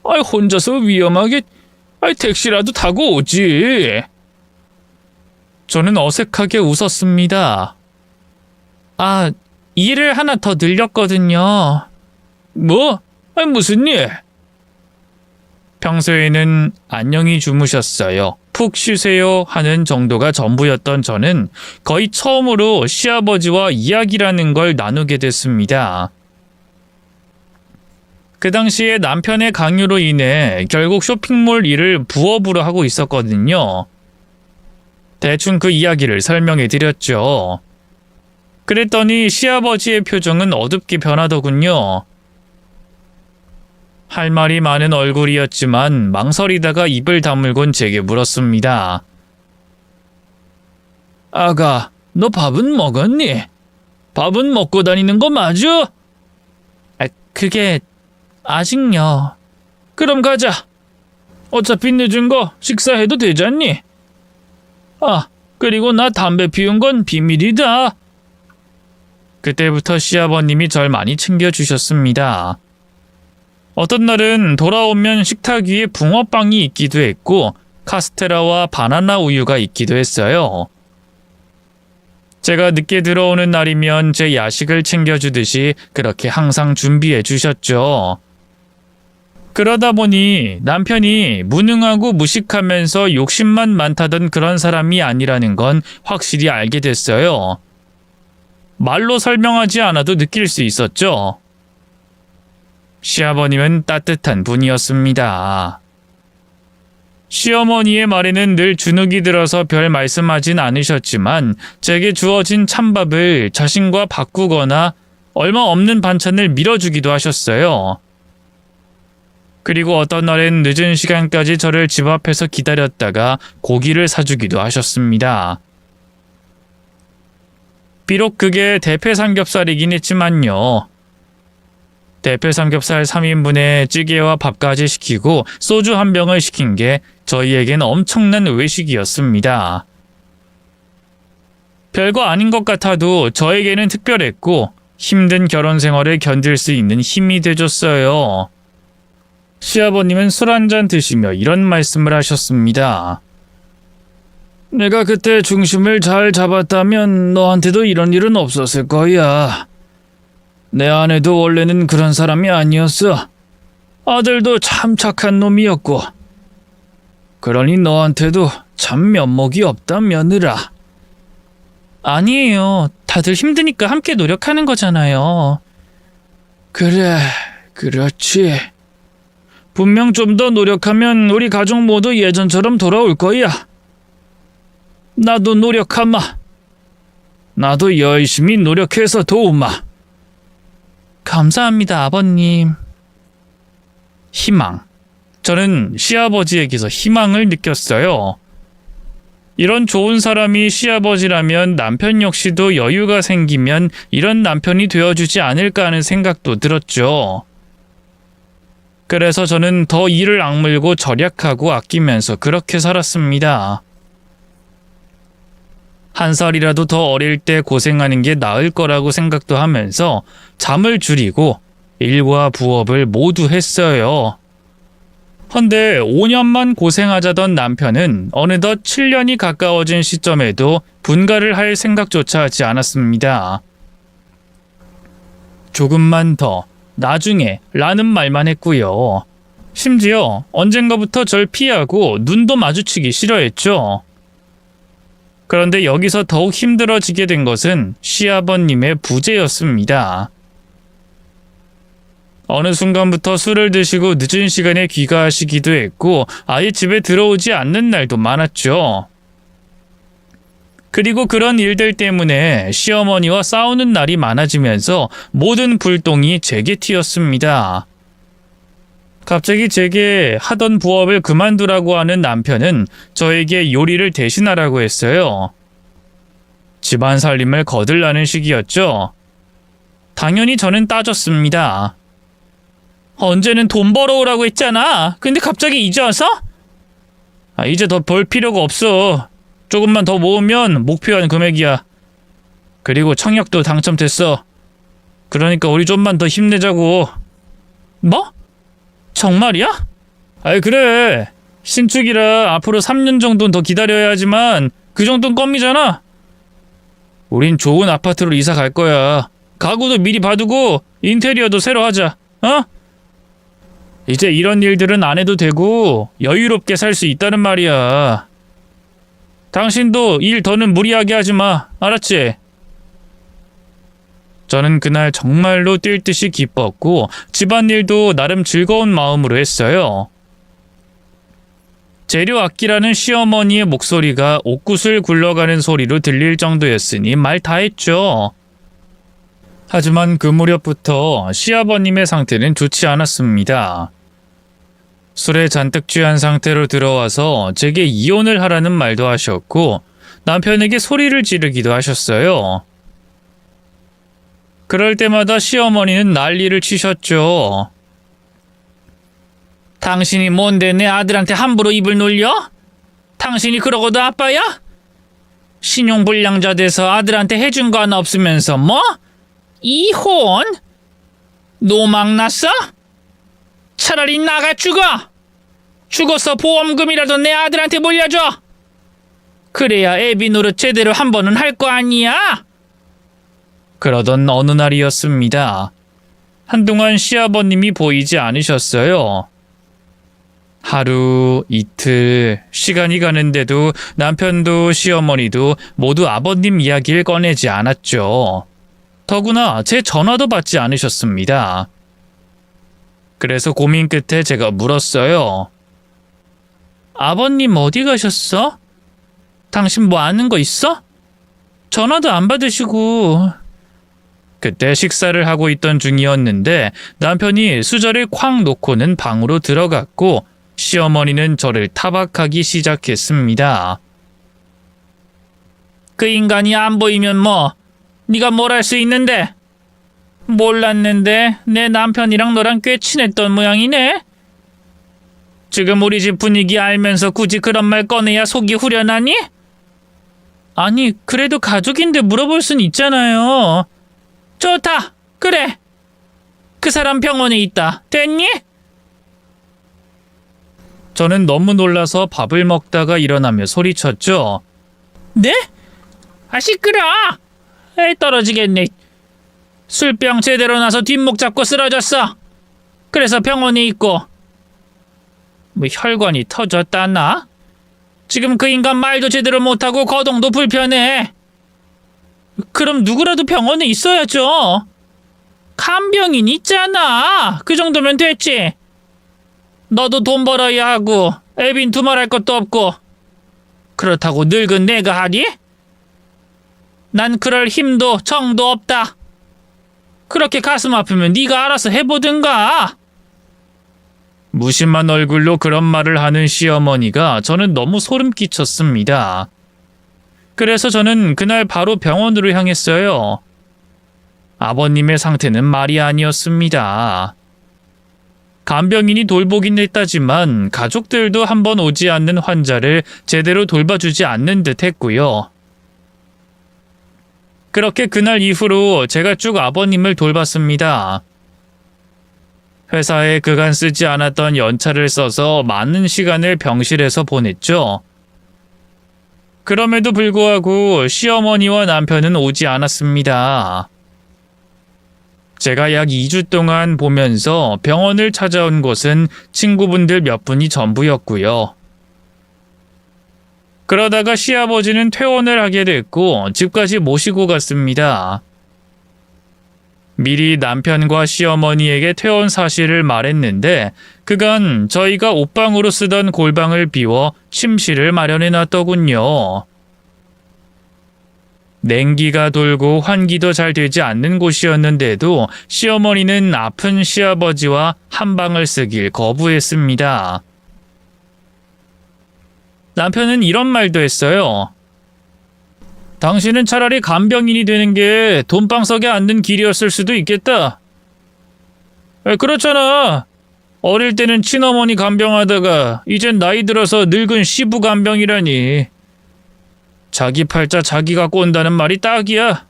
혼자서 위험하게 택시라도 타고 오지. 저는 어색하게 웃었습니다. 일을 하나 더 늘렸거든요. 뭐? 무슨 일? 평소에는 안녕히 주무셨어요, 푹 쉬세요 하는 정도가 전부였던 저는 거의 처음으로 시아버지와 이야기라는 걸 나누게 됐습니다. 그 당시에 남편의 강요로 인해 결국 쇼핑몰 일을 부업으로 하고 있었거든요. 대충 그 이야기를 설명해 드렸죠. 그랬더니 시아버지의 표정은 어둡게 변하더군요. 할 말이 많은 얼굴이었지만 망설이다가 입을 다물곤 제게 물었습니다. 아가, 너 밥은 먹었니? 밥은 먹고 다니는 거 맞아? 그게 아직요. 그럼 가자. 어차피 늦은 거 식사해도 되잖니? 그리고 나 담배 피운 건 비밀이다. 그때부터 시아버님이 절 많이 챙겨주셨습니다. 어떤 날은 돌아오면 식탁 위에 붕어빵이 있기도 했고 카스테라와 바나나 우유가 있기도 했어요. 제가 늦게 들어오는 날이면 제 야식을 챙겨주듯이 그렇게 항상 준비해 주셨죠. 그러다 보니 남편이 무능하고 무식하면서 욕심만 많다던 그런 사람이 아니라는 건 확실히 알게 됐어요. 말로 설명하지 않아도 느낄 수 있었죠. 시아버님은 따뜻한 분이었습니다. 시어머니의 말에는 늘 주눅이 들어서 별 말씀하진 않으셨지만 제게 주어진 찬밥을 자신과 바꾸거나 얼마 없는 반찬을 밀어주기도 하셨어요. 그리고 어떤 날엔 늦은 시간까지 저를 집 앞에서 기다렸다가 고기를 사주기도 하셨습니다. 비록 그게 대패 삼겹살이긴 했지만요. 대패 삼겹살 3인분에 찌개와 밥까지 시키고 소주 한 병을 시킨 게 저희에겐 엄청난 외식이었습니다. 별거 아닌 것 같아도 저에게는 특별했고 힘든 결혼 생활을 견딜 수 있는 힘이 돼줬어요. 시아버님은 술 한잔 드시며 이런 말씀을 하셨습니다. 내가 그때 중심을 잘 잡았다면 너한테도 이런 일은 없었을 거야. 내 아내도 원래는 그런 사람이 아니었어. 아들도 참 착한 놈이었고. 그러니 너한테도 참 면목이 없다, 며느라. 아니에요. 다들 힘드니까 함께 노력하는 거잖아요. 그래, 그렇지. 분명 좀 더 노력하면 우리 가족 모두 예전처럼 돌아올 거야. 나도 노력하마. 나도 열심히 노력해서 도우마. 감사합니다, 아버님. 희망. 저는 시아버지에게서 희망을 느꼈어요. 이런 좋은 사람이 시아버지라면 남편 역시도 여유가 생기면 이런 남편이 되어주지 않을까 하는 생각도 들었죠. 그래서 저는 더 이를 악물고 절약하고 아끼면서 그렇게 살았습니다. 한 살이라도 더 어릴 때 고생하는 게 나을 거라고 생각도 하면서 잠을 줄이고 일과 부업을 모두 했어요. 헌데 5년만 고생하자던 남편은 어느덧 7년이 가까워진 시점에도 분가를 할 생각조차 하지 않았습니다. 조금만 더, 나중에 라는 말만 했고요. 심지어 언젠가부터 절 피하고 눈도 마주치기 싫어했죠. 그런데 여기서 더욱 힘들어지게 된 것은 시아버님의 부재였습니다. 어느 순간부터 술을 드시고 늦은 시간에 귀가하시기도 했고 아예 집에 들어오지 않는 날도 많았죠. 그리고 그런 일들 때문에 시어머니와 싸우는 날이 많아지면서 모든 불똥이 제게 튀었습니다. 갑자기 제게 하던 부업을 그만두라고 하는 남편은 저에게 요리를 대신하라고 했어요. 집안 살림을 거들라는 식이었죠. 당연히 저는 따졌습니다. 언제는 돈 벌어오라고 했잖아. 근데 갑자기 이제 와서? 이제 더 벌 필요가 없어. 조금만 더 모으면 목표한 금액이야. 그리고 청약도 당첨됐어. 그러니까 우리 좀만 더 힘내자고. 뭐? 정말이야? 아이 그래. 신축이라 앞으로 3년 정도는 더 기다려야 하지만 그 정도는 껌이잖아. 우린 좋은 아파트로 이사 갈 거야. 가구도 미리 봐두고 인테리어도 새로 하자. 어? 이제 이런 일들은 안 해도 되고 여유롭게 살 수 있다는 말이야. 당신도 일 더는 무리하게 하지 마. 알았지? 저는 그날 정말로 뛸 듯이 기뻤고 집안일도 나름 즐거운 마음으로 했어요. 재료 아끼라는 시어머니의 목소리가 옥구슬 굴러가는 소리로 들릴 정도였으니 말 다 했죠. 하지만 그 무렵부터 시아버님의 상태는 좋지 않았습니다. 술에 잔뜩 취한 상태로 들어와서 제게 이혼을 하라는 말도 하셨고 남편에게 소리를 지르기도 하셨어요. 그럴 때마다 시어머니는 난리를 치셨죠. 당신이 뭔데 내 아들한테 함부로 입을 놀려? 당신이 그러고도 아빠야? 신용불량자 돼서 아들한테 해준 거 하나 없으면서 뭐? 이혼? 노망났어? 차라리 나가 죽어! 죽어서 보험금이라도 내 아들한테 물려줘! 그래야 애비 노릇 제대로 한 번은 할 거 아니야? 그러던 어느 날이었습니다. 한동안 시아버님이 보이지 않으셨어요. 하루, 이틀, 시간이 가는데도 남편도 시어머니도 모두 아버님 이야기를 꺼내지 않았죠. 더구나 제 전화도 받지 않으셨습니다. 그래서 고민 끝에 제가 물었어요. 아버님 어디 가셨어? 당신 뭐 아는 거 있어? 전화도 안 받으시고. 그때 식사를 하고 있던 중이었는데 남편이 수저를 쾅 놓고는 방으로 들어갔고 시어머니는 저를 타박하기 시작했습니다. 그 인간이 안 보이면 뭐 네가 뭘 할 수 있는데? 몰랐는데 내 남편이랑 너랑 꽤 친했던 모양이네? 지금 우리 집 분위기 알면서 굳이 그런 말 꺼내야 속이 후련하니? 아니 그래도 가족인데 물어볼 순 있잖아요. 좋다. 그래. 그 사람 병원에 있다. 됐니? 저는 너무 놀라서 밥을 먹다가 일어나며 소리쳤죠. 네? 아 시끄러. 에이 떨어지겠네. 술병 제대로 나서 뒷목 잡고 쓰러졌어. 그래서 병원에 있고. 뭐 혈관이 터졌다나? 지금 그 인간 말도 제대로 못하고 거동도 불편해. 그럼 누구라도 병원에 있어야죠. 간병인 있잖아. 그 정도면 됐지. 너도 돈 벌어야 하고 애빈 두말할 것도 없고. 그렇다고 늙은 내가 하니? 난 그럴 힘도 정도 없다. 그렇게 가슴 아프면 네가 알아서 해보든가. 무심한 얼굴로 그런 말을 하는 시어머니가 저는 너무 소름 끼쳤습니다. 그래서 저는 그날 바로 병원으로 향했어요. 아버님의 상태는 말이 아니었습니다. 간병인이 돌보긴 했다지만 가족들도 한번 오지 않는 환자를 제대로 돌봐주지 않는 듯 했고요. 그렇게 그날 이후로 제가 쭉 아버님을 돌봤습니다. 회사에 그간 쓰지 않았던 연차를 써서 많은 시간을 병실에서 보냈죠. 그럼에도 불구하고 시어머니와 남편은 오지 않았습니다. 제가 약 2주 동안 보면서 병원을 찾아온 곳은 친구분들 몇 분이 전부였고요. 그러다가 시아버지는 퇴원을 하게 됐고 집까지 모시고 갔습니다. 미리 남편과 시어머니에게 퇴원 사실을 말했는데 그간 저희가 옷방으로 쓰던 골방을 비워 침실을 마련해 놨더군요. 냉기가 돌고 환기도 잘 되지 않는 곳이었는데도 시어머니는 아픈 시아버지와 한 방을 쓰길 거부했습니다. 남편은 이런 말도 했어요. 당신은 차라리 간병인이 되는 게 돈방석에 앉는 길이었을 수도 있겠다. 그렇잖아. 어릴 때는 친어머니 간병하다가 이젠 나이 들어서 늙은 시부 간병이라니. 자기 팔자 자기가 꼰다는 말이 딱이야.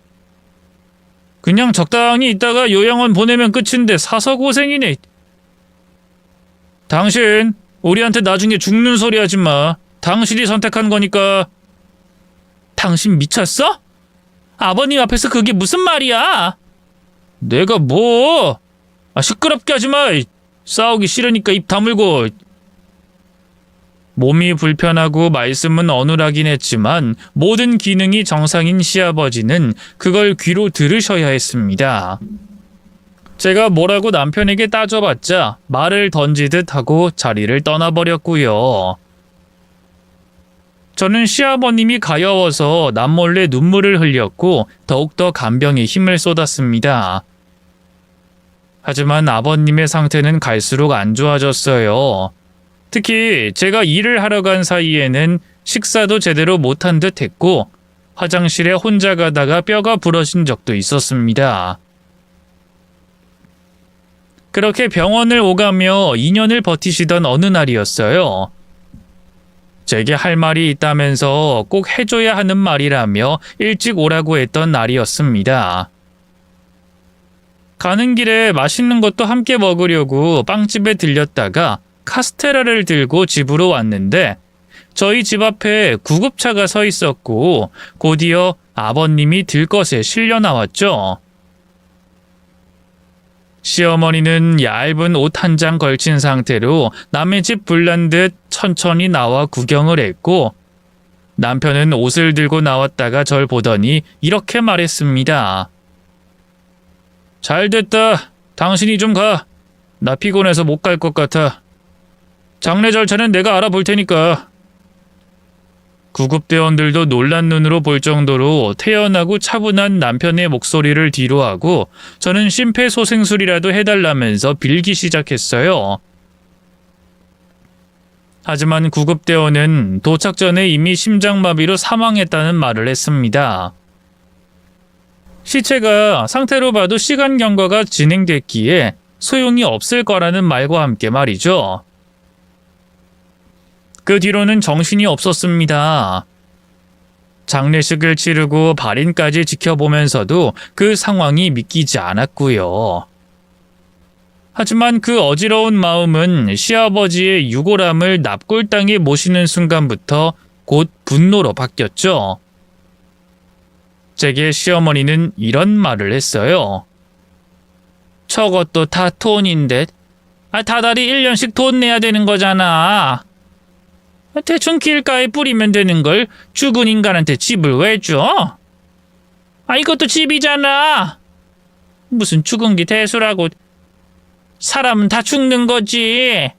그냥 적당히 있다가 요양원 보내면 끝인데 사서 고생이네. 당신, 우리한테 나중에 죽는 소리 하지 마. 당신이 선택한 거니까. 당신 미쳤어? 아버님 앞에서 그게 무슨 말이야? 내가 뭐? 시끄럽게 하지 마. 싸우기 싫으니까 입 다물고. 몸이 불편하고 말씀은 어눌하긴 했지만 모든 기능이 정상인 시아버지는 그걸 귀로 들으셔야 했습니다. 제가 뭐라고 남편에게 따져봤자 말을 던지듯 하고 자리를 떠나버렸고요. 저는 시아버님이 가여워서 남몰래 눈물을 흘렸고 더욱더 간병에 힘을 쏟았습니다. 하지만 아버님의 상태는 갈수록 안 좋아졌어요. 특히 제가 일을 하러 간 사이에는 식사도 제대로 못한 듯 했고 화장실에 혼자 가다가 뼈가 부러진 적도 있었습니다. 그렇게 병원을 오가며 2년을 버티시던 어느 날이었어요. 제게 할 말이 있다면서 꼭 해줘야 하는 말이라며 일찍 오라고 했던 날이었습니다. 가는 길에 맛있는 것도 함께 먹으려고 빵집에 들렸다가 카스테라를 들고 집으로 왔는데 저희 집 앞에 구급차가 서 있었고 곧이어 아버님이 들것에 실려 나왔죠. 시어머니는 얇은 옷 한 장 걸친 상태로 남의 집 불난 듯 천천히 나와 구경을 했고 남편은 옷을 들고 나왔다가 절 보더니 이렇게 말했습니다. 잘됐다. 당신이 좀 가. 나 피곤해서 못 갈 것 같아. 장례 절차는 내가 알아볼 테니까. 구급대원들도 놀란 눈으로 볼 정도로 태연하고 차분한 남편의 목소리를 뒤로하고 저는 심폐소생술이라도 해달라면서 빌기 시작했어요. 하지만 구급대원은 도착 전에 이미 심장마비로 사망했다는 말을 했습니다. 시체가 상태로 봐도 시간 경과가 진행됐기에 소용이 없을 거라는 말과 함께 말이죠. 그 뒤로는 정신이 없었습니다. 장례식을 치르고 발인까지 지켜보면서도 그 상황이 믿기지 않았고요. 하지만 그 어지러운 마음은 시아버지의 유골함을 납골당에 모시는 순간부터 곧 분노로 바뀌었죠. 제게 시어머니는 이런 말을 했어요. 저것도 다 돈인데 다달이 1년씩 돈 내야 되는 거잖아. 대충 길가에 뿌리면 되는 걸 죽은 인간한테 집을 왜 줘? 이것도 집이잖아. 무슨 죽은 게 대수라고. 사람은 다 죽는 거지.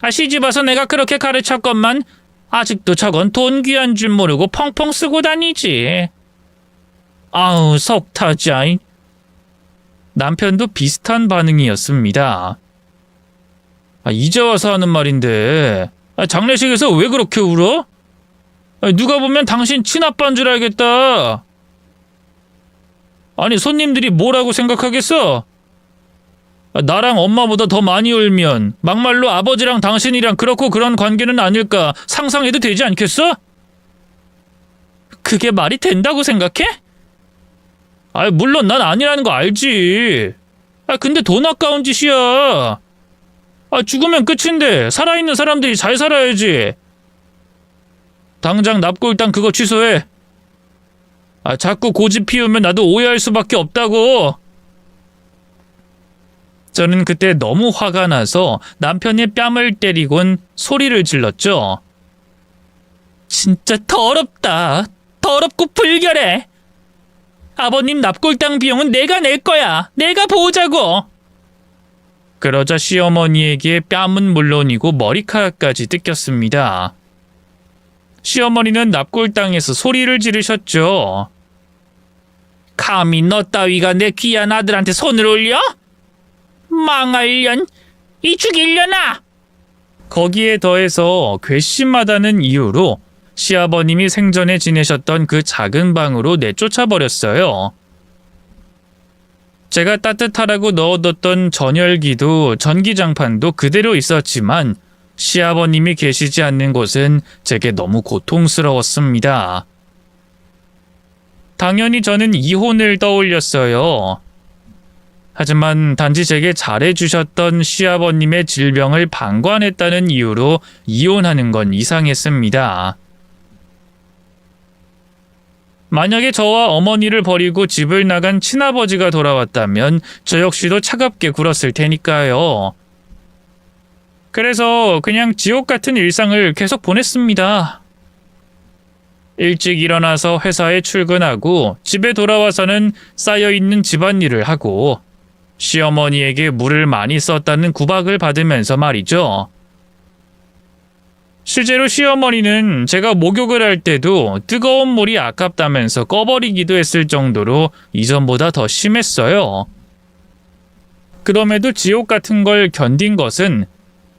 시집 와서 내가 그렇게 가르쳤건만 아직도 저건 돈 귀한 줄 모르고 펑펑 쓰고 다니지. 아우 속 터져. 남편도 비슷한 반응이었습니다. 이제 와서 하는 말인데 장례식에서 왜 그렇게 울어? 누가 보면 당신 친아빠인 줄 알겠다. 아니 손님들이 뭐라고 생각하겠어? 나랑 엄마보다 더 많이 울면 막말로 아버지랑 당신이랑 그렇고 그런 관계는 아닐까 상상해도 되지 않겠어? 그게 말이 된다고 생각해? 물론 난 아니라는 거 알지. 근데 돈 아까운 짓이야. 죽으면 끝인데 살아있는 사람들이 잘 살아야지. 당장 납골당 그거 취소해. 자꾸 고집 피우면 나도 오해할 수밖에 없다고. 저는 그때 너무 화가 나서 남편의 뺨을 때리곤 소리를 질렀죠. 진짜 더럽다. 더럽고 불결해. 아버님 납골당 비용은 내가 낼 거야. 내가 보자고. 그러자 시어머니에게 뺨은 물론이고 머리카락까지 뜯겼습니다. 시어머니는 납골당에서 소리를 지르셨죠. 감히 너 따위가 내 귀한 아들한테 손을 올려? 망할년, 이 죽일려나? 거기에 더해서 괘씸하다는 이유로 시아버님이 생전에 지내셨던 그 작은 방으로 내쫓아버렸어요. 제가 따뜻하라고 넣어뒀던 전열기도 전기장판도 그대로 있었지만 시아버님이 계시지 않는 곳은 제게 너무 고통스러웠습니다. 당연히 저는 이혼을 떠올렸어요. 하지만 단지 제게 잘해주셨던 시아버님의 질병을 방관했다는 이유로 이혼하는 건 이상했습니다. 만약에 저와 어머니를 버리고 집을 나간 친아버지가 돌아왔다면 저 역시도 차갑게 굴었을 테니까요. 그래서 그냥 지옥 같은 일상을 계속 보냈습니다. 일찍 일어나서 회사에 출근하고 집에 돌아와서는 쌓여있는 집안일을 하고 시어머니에게 물을 많이 썼다는 구박을 받으면서 말이죠. 실제로 시어머니는 제가 목욕을 할 때도 뜨거운 물이 아깝다면서 꺼버리기도 했을 정도로 이전보다 더 심했어요. 그럼에도 지옥 같은 걸 견딘 것은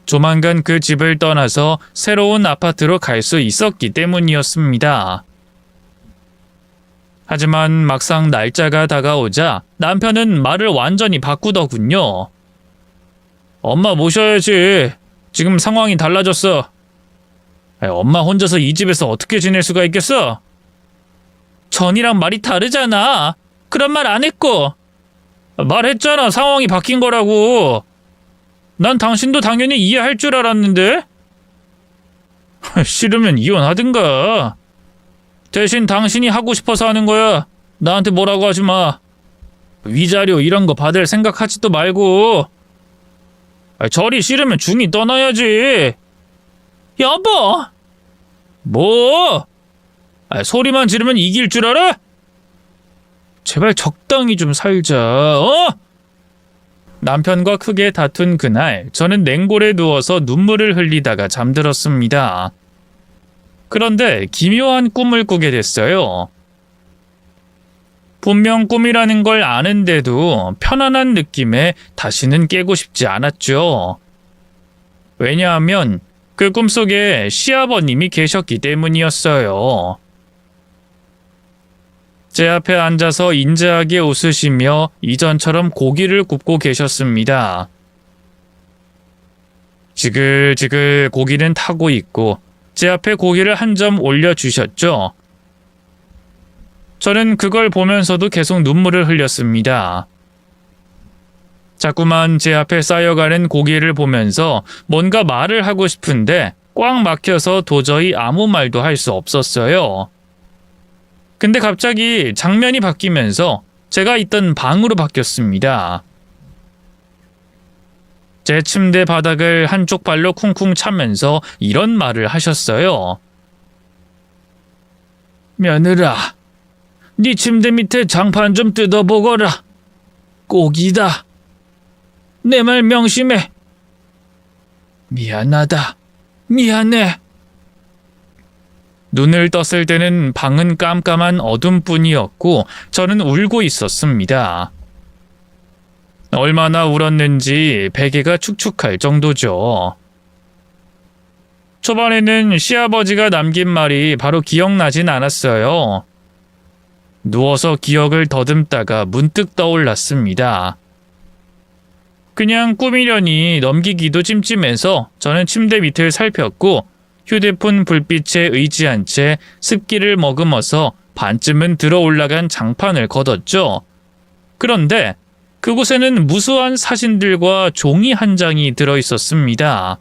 조만간 그 집을 떠나서 새로운 아파트로 갈 수 있었기 때문이었습니다. 하지만 막상 날짜가 다가오자 남편은 말을 완전히 바꾸더군요. 엄마 모셔야지. 지금 상황이 달라졌어. 엄마 혼자서 이 집에서 어떻게 지낼 수가 있겠어? 전이랑 말이 다르잖아. 그런 말 안 했고. 말했잖아. 상황이 바뀐 거라고. 난 당신도 당연히 이해할 줄 알았는데? 싫으면 이혼하든가. 대신 당신이 하고 싶어서 하는 거야. 나한테 뭐라고 하지 마. 위자료 이런 거 받을 생각하지도 말고. 절이 싫으면 중이 떠나야지. 여보! 뭐? 소리만 지르면 이길 줄 알아? 제발 적당히 좀 살자, 어? 남편과 크게 다툰 그날, 저는 냉골에 누워서 눈물을 흘리다가 잠들었습니다. 그런데 기묘한 꿈을 꾸게 됐어요. 분명 꿈이라는 걸 아는데도 편안한 느낌에 다시는 깨고 싶지 않았죠. 왜냐하면 그 꿈속에 시아버님이 계셨기 때문이었어요. 제 앞에 앉아서 인자하게 웃으시며 이전처럼 고기를 굽고 계셨습니다. 지글지글 고기는 타고 있고 제 앞에 고기를 한 점 올려주셨죠. 저는 그걸 보면서도 계속 눈물을 흘렸습니다. 자꾸만 제 앞에 쌓여가는 고기를 보면서 뭔가 말을 하고 싶은데 꽉 막혀서 도저히 아무 말도 할 수 없었어요. 근데 갑자기 장면이 바뀌면서 제가 있던 방으로 바뀌었습니다. 제 침대 바닥을 한쪽 발로 쿵쿵 차면서 이런 말을 하셨어요. 며느라, 네 침대 밑에 장판 좀 뜯어보거라. 꼭이다. 내 말 명심해. 미안하다. 미안해. 눈을 떴을 때는 방은 깜깜한 어둠뿐이었고 저는 울고 있었습니다. 얼마나 울었는지 베개가 축축할 정도죠. 초반에는 시아버지가 남긴 말이 바로 기억나진 않았어요. 누워서 기억을 더듬다가 문득 떠올랐습니다. 그냥 꿈이려니 넘기기도 찜찜해서 저는 침대 밑을 살폈고 휴대폰 불빛에 의지한 채 습기를 머금어서 반쯤은 들어 올라간 장판을 걷었죠. 그런데 그곳에는 무수한 사진들과 종이 한 장이 들어 있었습니다.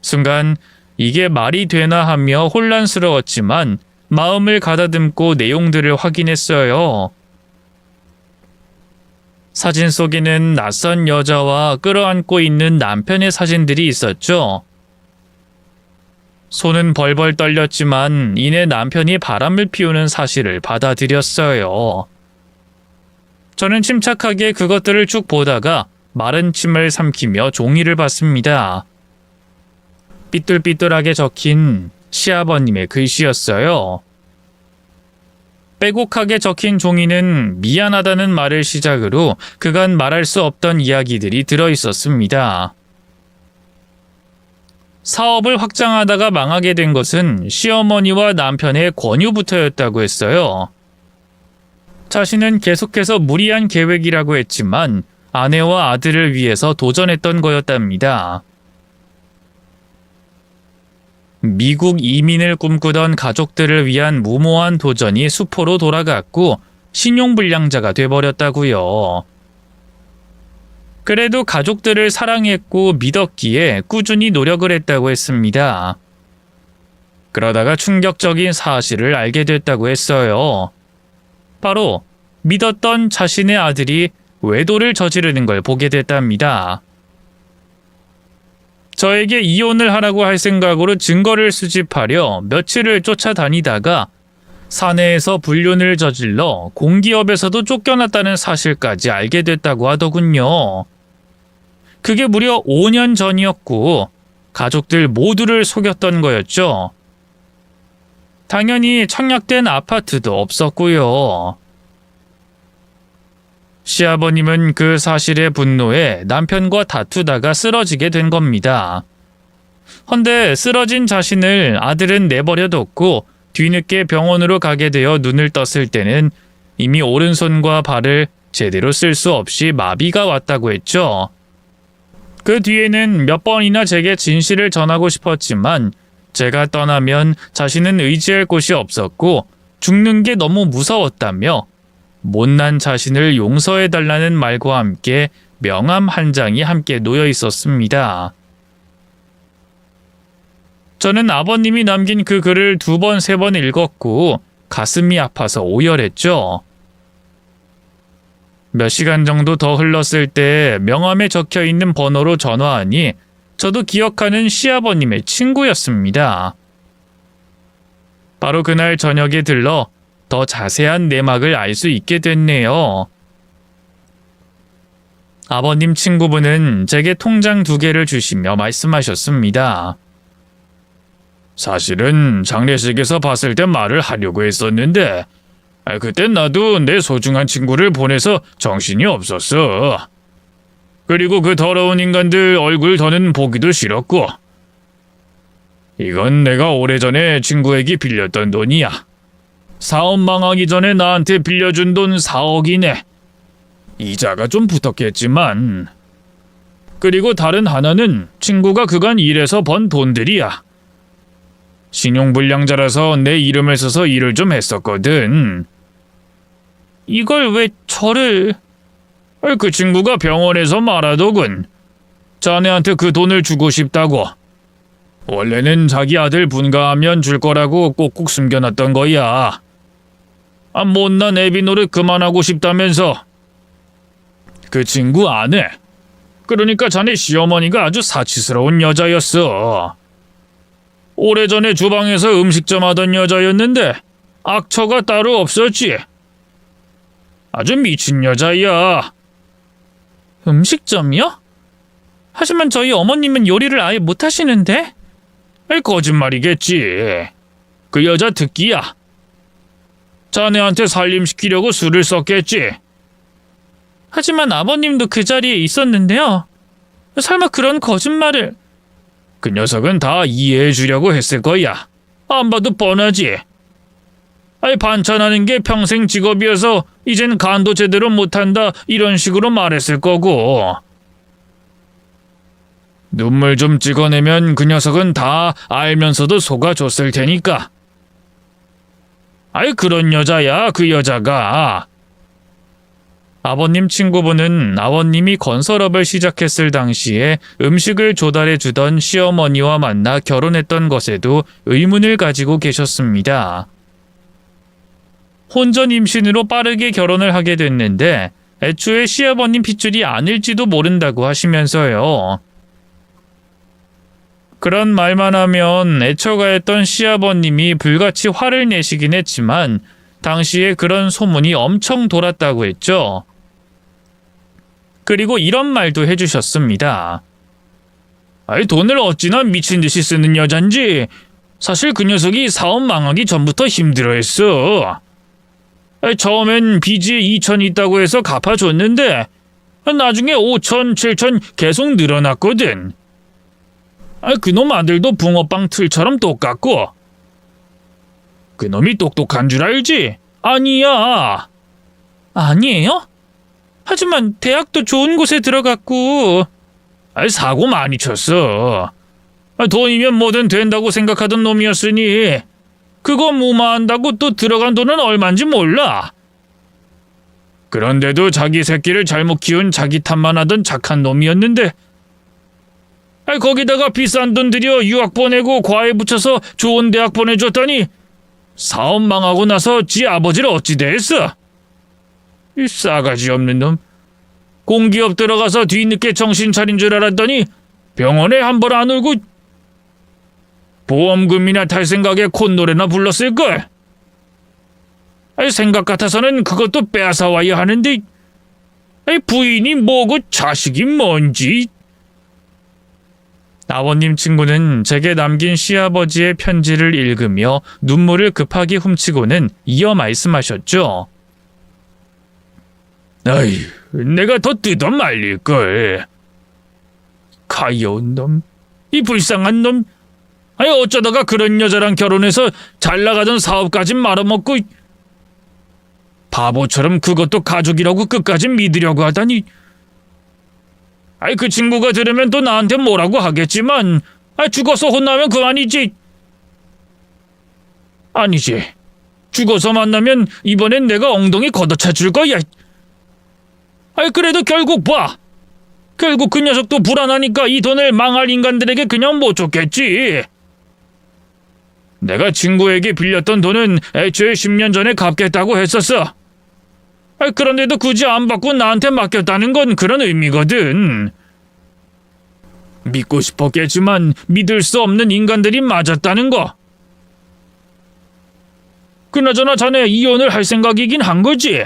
순간 이게 말이 되나 하며 혼란스러웠지만 마음을 가다듬고 내용들을 확인했어요. 사진 속에는 낯선 여자와 끌어안고 있는 남편의 사진들이 있었죠. 손은 벌벌 떨렸지만 이내 남편이 바람을 피우는 사실을 받아들였어요. 저는 침착하게 그것들을 쭉 보다가 마른 침을 삼키며 종이를 봤습니다. 삐뚤삐뚤하게 적힌 시아버님의 글씨였어요. 빼곡하게 적힌 종이는 미안하다는 말을 시작으로 그간 말할 수 없던 이야기들이 들어있었습니다. 사업을 확장하다가 망하게 된 것은 시어머니와 남편의 권유부터였다고 했어요. 자신은 계속해서 무리한 계획이라고 했지만 아내와 아들을 위해서 도전했던 거였답니다. 미국 이민을 꿈꾸던 가족들을 위한 무모한 도전이 수포로 돌아갔고 신용불량자가 돼버렸다고요. 그래도 가족들을 사랑했고 믿었기에 꾸준히 노력을 했다고 했습니다. 그러다가 충격적인 사실을 알게 됐다고 했어요. 바로 믿었던 자신의 아들이 외도를 저지르는 걸 보게 됐답니다. 저에게 이혼을 하라고 할 생각으로 증거를 수집하려 며칠을 쫓아다니다가 사내에서 불륜을 저질러 공기업에서도 쫓겨났다는 사실까지 알게 됐다고 하더군요. 그게 무려 5년 전이었고 가족들 모두를 속였던 거였죠. 당연히 청약된 아파트도 없었고요. 시아버님은 그 사실에 분노해 남편과 다투다가 쓰러지게 된 겁니다. 헌데 쓰러진 자신을 아들은 내버려뒀고 뒤늦게 병원으로 가게 되어 눈을 떴을 때는 이미 오른손과 발을 제대로 쓸 수 없이 마비가 왔다고 했죠. 그 뒤에는 몇 번이나 제게 진실을 전하고 싶었지만 제가 떠나면 자신은 의지할 곳이 없었고 죽는 게 너무 무서웠다며 못난 자신을 용서해달라는 말과 함께 명함 한 장이 함께 놓여 있었습니다. 저는 아버님이 남긴 그 글을 2번, 3번 읽었고 가슴이 아파서 오열했죠. 몇 시간 정도 더 흘렀을 때 명함에 적혀있는 번호로 전화하니 저도 기억하는 시아버님의 친구였습니다. 바로 그날 저녁에 들러 더 자세한 내막을 알 수 있게 됐네요. 아버님 친구분은 제게 통장 2개를 주시며 말씀하셨습니다. 사실은 장례식에서 봤을 때 말을 하려고 했었는데 그땐 나도 내 소중한 친구를 보내서 정신이 없었어. 그리고 그 더러운 인간들 얼굴 더는 보기도 싫었고. 이건 내가 오래전에 친구에게 빌렸던 돈이야. 사업 망하기 전에 나한테 빌려준 돈 4억이네. 이자가 좀 붙었겠지만. 그리고 다른 하나는 친구가 그간 일해서 번 돈들이야. 신용불량자라서 내 이름을 써서 일을 좀 했었거든. 이걸 왜 저를... 그 친구가 병원에서 말하더군. 자네한테 그 돈을 주고 싶다고. 원래는 자기 아들 분가하면 줄 거라고 꼭꼭 숨겨놨던 거야. 못난 애비 노릇 그만하고 싶다면서. 그 친구 아내. 그러니까 자네 시어머니가 아주 사치스러운 여자였어. 오래전에 주방에서 음식점 하던 여자였는데 악처가 따로 없었지. 아주 미친 여자야. 음식점이요? 하지만 저희 어머님은 요리를 아예 못하시는데? 거짓말이겠지. 그 여자 듣기야. 자네한테 살림시키려고 술을 썼겠지. 하지만 아버님도 그 자리에 있었는데요. 설마 그런 거짓말을... 그 녀석은 다 이해해 주려고 했을 거야. 안 봐도 뻔하지. 반찬하는 게 평생 직업이어서 이젠 간도 제대로 못한다 이런 식으로 말했을 거고. 눈물 좀 찍어내면 그 녀석은 다 알면서도 속아줬을 테니까. 그런 여자야 그 여자가. 아버님 친구분은 아버님이 건설업을 시작했을 당시에 음식을 조달해 주던 시어머니와 만나 결혼했던 것에도 의문을 가지고 계셨습니다. 혼전 임신으로 빠르게 결혼을 하게 됐는데 애초에 시아버님 핏줄이 아닐지도 모른다고 하시면서요. 그런 말만 하면 애처가했던 시아버님이 불같이 화를 내시긴 했지만 당시에 그런 소문이 엄청 돌았다고 했죠. 그리고 이런 말도 해주셨습니다. 돈을 어찌나 미친 듯이 쓰는 여잔지. 사실 그 녀석이 사업 망하기 전부터 힘들어했어. 처음엔 빚이 2천 있다고 해서 갚아줬는데 나중에 5천, 7천 계속 늘어났거든. 그놈 아들도 붕어빵 틀처럼 똑같고. 그놈이 똑똑한 줄 알지? 아니야. 아니에요? 하지만 대학도 좋은 곳에 들어갔고. 사고 많이 쳤어. 돈이면 뭐든 된다고 생각하던 놈이었으니 그거 무마한다고 또 들어간 돈은 얼만지 몰라. 그런데도 자기 새끼를 잘못 키운 자기 탓만 하던 착한 놈이었는데 거기다가 비싼 돈 들여 유학 보내고 과외 붙여서 좋은 대학 보내줬더니 사업 망하고 나서 지 아버지를 어찌 대했어? 이 싸가지 없는 놈. 공기업 들어가서 뒤늦게 정신 차린 줄 알았더니 병원에 한 번 안 울고 보험금이나 탈 생각에 콧노래나 불렀을걸. 생각 같아서는 그것도 빼앗아 와야 하는데 부인이 뭐고 자식이 뭔지. 아버님 친구는 제게 남긴 시아버지의 편지를 읽으며 눈물을 급하게 훔치고는 이어 말씀하셨죠. 아이, 내가 더 뜯어 말릴걸. 가여운 놈, 이 불쌍한 놈. 어쩌다가 그런 여자랑 결혼해서 잘나가던 사업까지 말아먹고 바보처럼 그것도 가족이라고 끝까지 믿으려고 하다니. 그 친구가 들으면 또 나한테 뭐라고 하겠지만 죽어서 혼나면 그만이지. 아니지. 죽어서 만나면 이번엔 내가 엉덩이 걷어차 줄 거야. 그래도 결국 봐. 결국 그 녀석도 불안하니까 이 돈을 망할 인간들에게 그냥 못 줬겠지. 내가 친구에게 빌렸던 돈은 애초에 10년 전에 갚겠다고 했었어. 그런데도 굳이 안 받고 나한테 맡겼다는 건 그런 의미거든. 믿고 싶었겠지만 믿을 수 없는 인간들이 맞았다는 거. 그나저나 자네 이혼을 할 생각이긴 한 거지?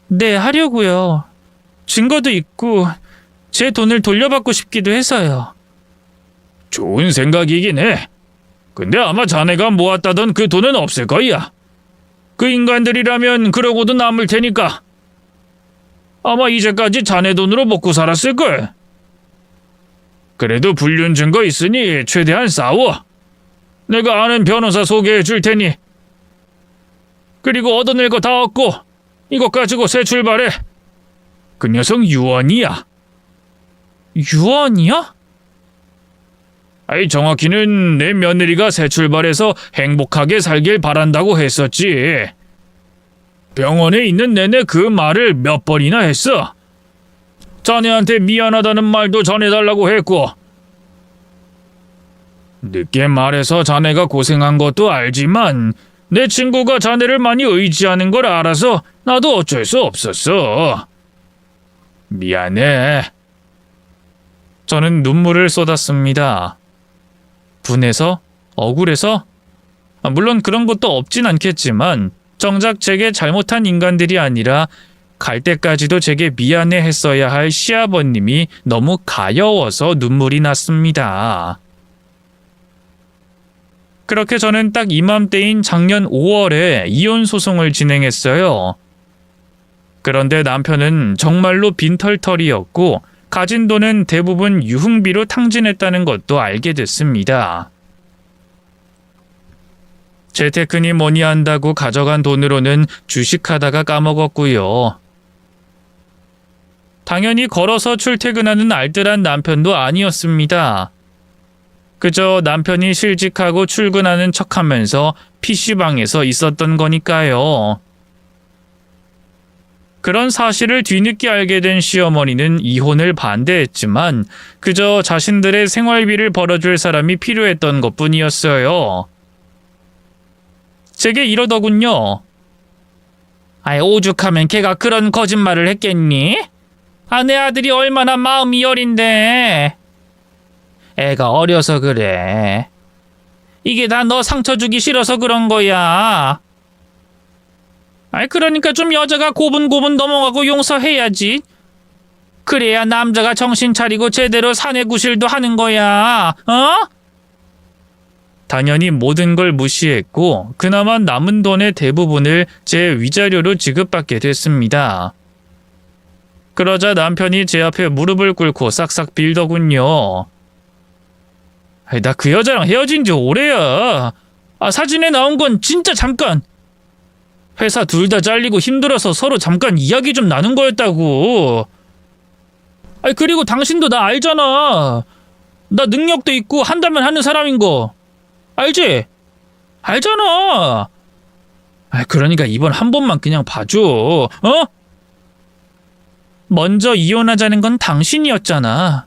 네, 하려고요. 증거도 있고 제 돈을 돌려받고 싶기도 해서요. 좋은 생각이긴 해. 근데 아마 자네가 모았다던 그 돈은 없을 거야. 그 인간들이라면 그러고도 남을 테니까. 아마 이제까지 자네 돈으로 먹고 살았을걸. 그래도 불륜 증거 있으니 최대한 싸워. 내가 아는 변호사 소개해 줄 테니. 그리고 얻어낼 거 다 얻고 이것 가지고 새 출발해. 그 녀석 유언이야. 유언이야? 정확히는 내 며느리가 새 출발해서 행복하게 살길 바란다고 했었지. 병원에 있는 내내 그 말을 몇 번이나 했어. 자네한테 미안하다는 말도 전해달라고 했고. 늦게 말해서 자네가 고생한 것도 알지만 내 친구가 자네를 많이 의지하는 걸 알아서 나도 어쩔 수 없었어. 미안해. 저는 눈물을 쏟았습니다. 분해서? 억울해서? 물론 그런 것도 없진 않겠지만 정작 제게 잘못한 인간들이 아니라 갈 때까지도 제게 미안해 했어야 할 시아버님이 너무 가여워서 눈물이 났습니다. 그렇게 저는 딱 이맘때인 작년 5월에 이혼 소송을 진행했어요. 그런데 남편은 정말로 빈털터리였고 가진 돈은 대부분 유흥비로 탕진했다는 것도 알게 됐습니다. 재테크니 뭐니 한다고 가져간 돈으로는 주식하다가 까먹었고요. 당연히 걸어서 출퇴근하는 알뜰한 남편도 아니었습니다. 그저 남편이 실직하고 출근하는 척하면서 PC방에서 있었던 거니까요. 그런 사실을 뒤늦게 알게 된 시어머니는 이혼을 반대했지만 그저 자신들의 생활비를 벌어줄 사람이 필요했던 것뿐이었어요. 제게 이러더군요. 오죽하면 걔가 그런 거짓말을 했겠니? 내 아들이 얼마나 마음이 여린데. 애가 어려서 그래. 이게 다 너 상처 주기 싫어서 그런 거야. 그러니까 좀 여자가 고분고분 넘어가고 용서해야지. 그래야 남자가 정신 차리고 제대로 사내 구실도 하는 거야. 당연히 모든 걸 무시했고 그나마 남은 돈의 대부분을 제 위자료로 지급받게 됐습니다. 그러자 남편이 제 앞에 무릎을 꿇고 싹싹 빌더군요. 나 그 여자랑 헤어진 지 오래야. 사진에 나온 건 진짜 잠깐. 회사 둘 다 잘리고 힘들어서 서로 잠깐 이야기 좀 나눈 거였다고. 그리고 당신도 나 알잖아. 나 능력도 있고 한다면 하는 사람인 거. 알지? 알잖아. 그러니까 이번 한 번만 그냥 봐줘. 어? 먼저 이혼하자는 건 당신이었잖아.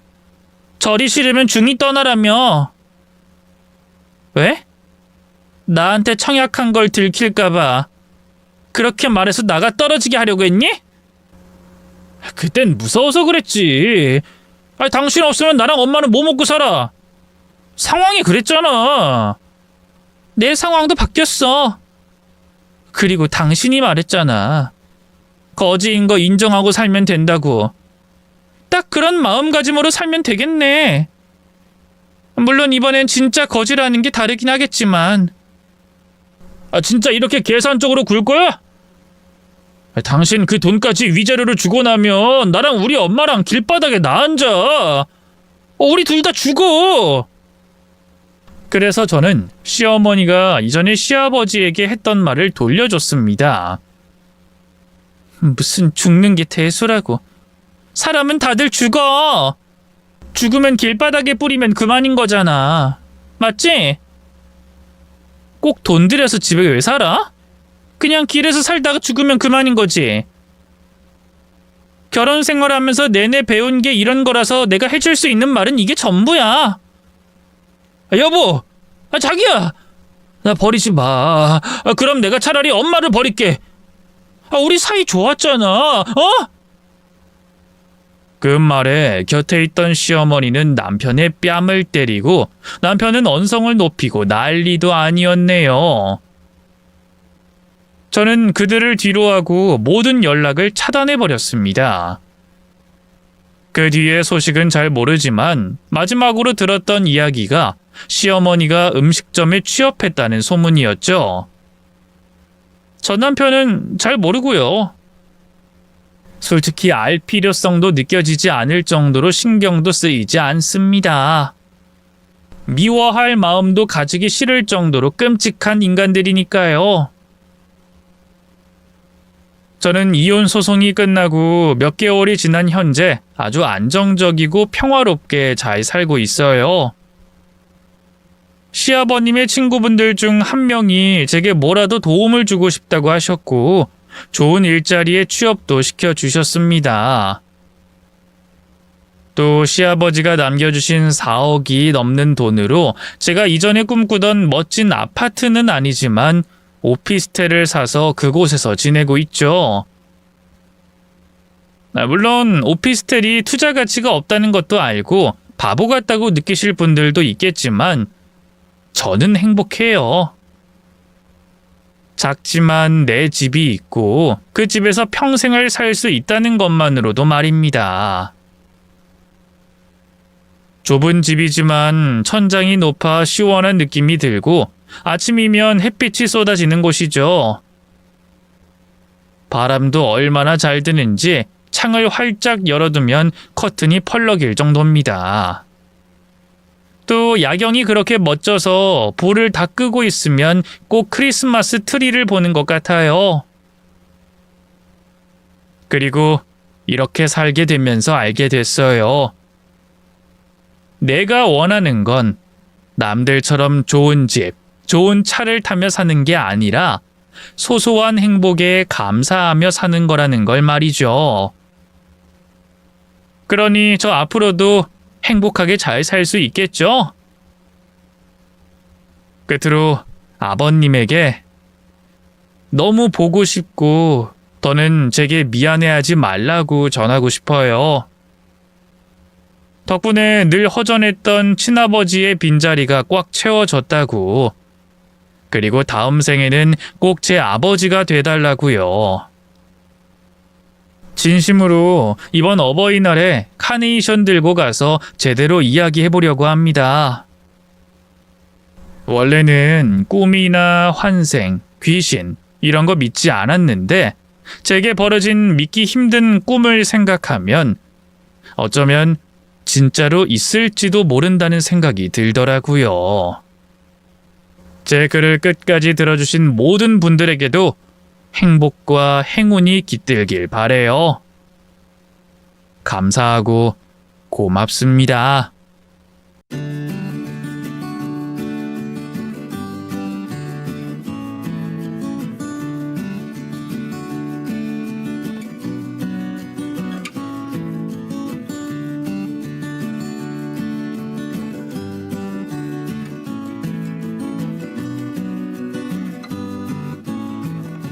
절이 싫으면 중이 떠나라며. 왜? 나한테 청약한 걸 들킬까봐 그렇게 말해서 나가 떨어지게 하려고 했니? 그땐 무서워서 그랬지. 당신 없으면 나랑 엄마는 뭐 먹고 살아? 상황이 그랬잖아. 내 상황도 바뀌었어. 그리고 당신이 말했잖아. 거지인 거 인정하고 살면 된다고. 딱 그런 마음가짐으로 살면 되겠네. 물론 이번엔 진짜 거지라는 게 다르긴 하겠지만. 진짜 이렇게 계산적으로 굴 거야? 당신 그 돈까지 위자료를 주고 나면 나랑 우리 엄마랑 길바닥에 나앉아. 우리 둘 다 죽어. 그래서 저는 시어머니가 이전에 시아버지에게 했던 말을 돌려줬습니다. 무슨 죽는 게 대수라고. 사람은 다들 죽어. 죽으면 길바닥에 뿌리면 그만인 거잖아. 맞지? 꼭 돈 들여서 집에 왜 살아? 그냥 길에서 살다가 죽으면 그만인 거지. 결혼 생활하면서 내내 배운 게 이런 거라서 내가 해줄 수 있는 말은 이게 전부야. 여보! 자기야! 나 버리지 마. 그럼 내가 차라리 엄마를 버릴게. 우리 사이 좋았잖아. 어? 그 말에 곁에 있던 시어머니는 남편의 뺨을 때리고 남편은 언성을 높이고 난리도 아니었네요. 저는 그들을 뒤로하고 모든 연락을 차단해버렸습니다. 그 뒤의 소식은 잘 모르지만 마지막으로 들었던 이야기가 시어머니가 음식점에 취업했다는 소문이었죠. 전 남편은 잘 모르고요. 솔직히 알 필요성도 느껴지지 않을 정도로 신경도 쓰이지 않습니다. 미워할 마음도 가지기 싫을 정도로 끔찍한 인간들이니까요. 저는 이혼 소송이 끝나고 몇 개월이 지난 현재 아주 안정적이고 평화롭게 잘 살고 있어요. 시아버님의 친구분들 중 한 명이 제게 뭐라도 도움을 주고 싶다고 하셨고 좋은 일자리에 취업도 시켜주셨습니다. 또 시아버지가 남겨주신 4억이 넘는 돈으로 제가 이전에 꿈꾸던 멋진 아파트는 아니지만 오피스텔을 사서 그곳에서 지내고 있죠. 물론 오피스텔이 투자 가치가 없다는 것도 알고 바보 같다고 느끼실 분들도 있겠지만 저는 행복해요. 작지만 내 집이 있고 그 집에서 평생을 살 수 있다는 것만으로도 말입니다. 좁은 집이지만 천장이 높아 시원한 느낌이 들고 아침이면 햇빛이 쏟아지는 곳이죠. 바람도 얼마나 잘 드는지 창을 활짝 열어두면 커튼이 펄럭일 정도입니다. 또 야경이 그렇게 멋져서 불을 다 끄고 있으면 꼭 크리스마스 트리를 보는 것 같아요. 그리고 이렇게 살게 되면서 알게 됐어요. 내가 원하는 건 남들처럼 좋은 집, 좋은 차를 타며 사는 게 아니라 소소한 행복에 감사하며 사는 거라는 걸 말이죠. 그러니 저 앞으로도 행복하게 잘 살 수 있겠죠? 끝으로 아버님에게 너무 보고 싶고 더는 제게 미안해하지 말라고 전하고 싶어요. 덕분에 늘 허전했던 친아버지의 빈자리가 꽉 채워졌다고. 그리고 다음 생에는 꼭 제 아버지가 돼달라고요. 진심으로 이번 어버이날에 카네이션 들고 가서 제대로 이야기해보려고 합니다. 원래는 꿈이나 환생, 귀신 이런 거 믿지 않았는데 제게 벌어진 믿기 힘든 꿈을 생각하면 어쩌면 진짜로 있을지도 모른다는 생각이 들더라고요. 제 글을 끝까지 들어주신 모든 분들에게도 행복과 행운이 깃들길 바래요. 감사하고 고맙습니다.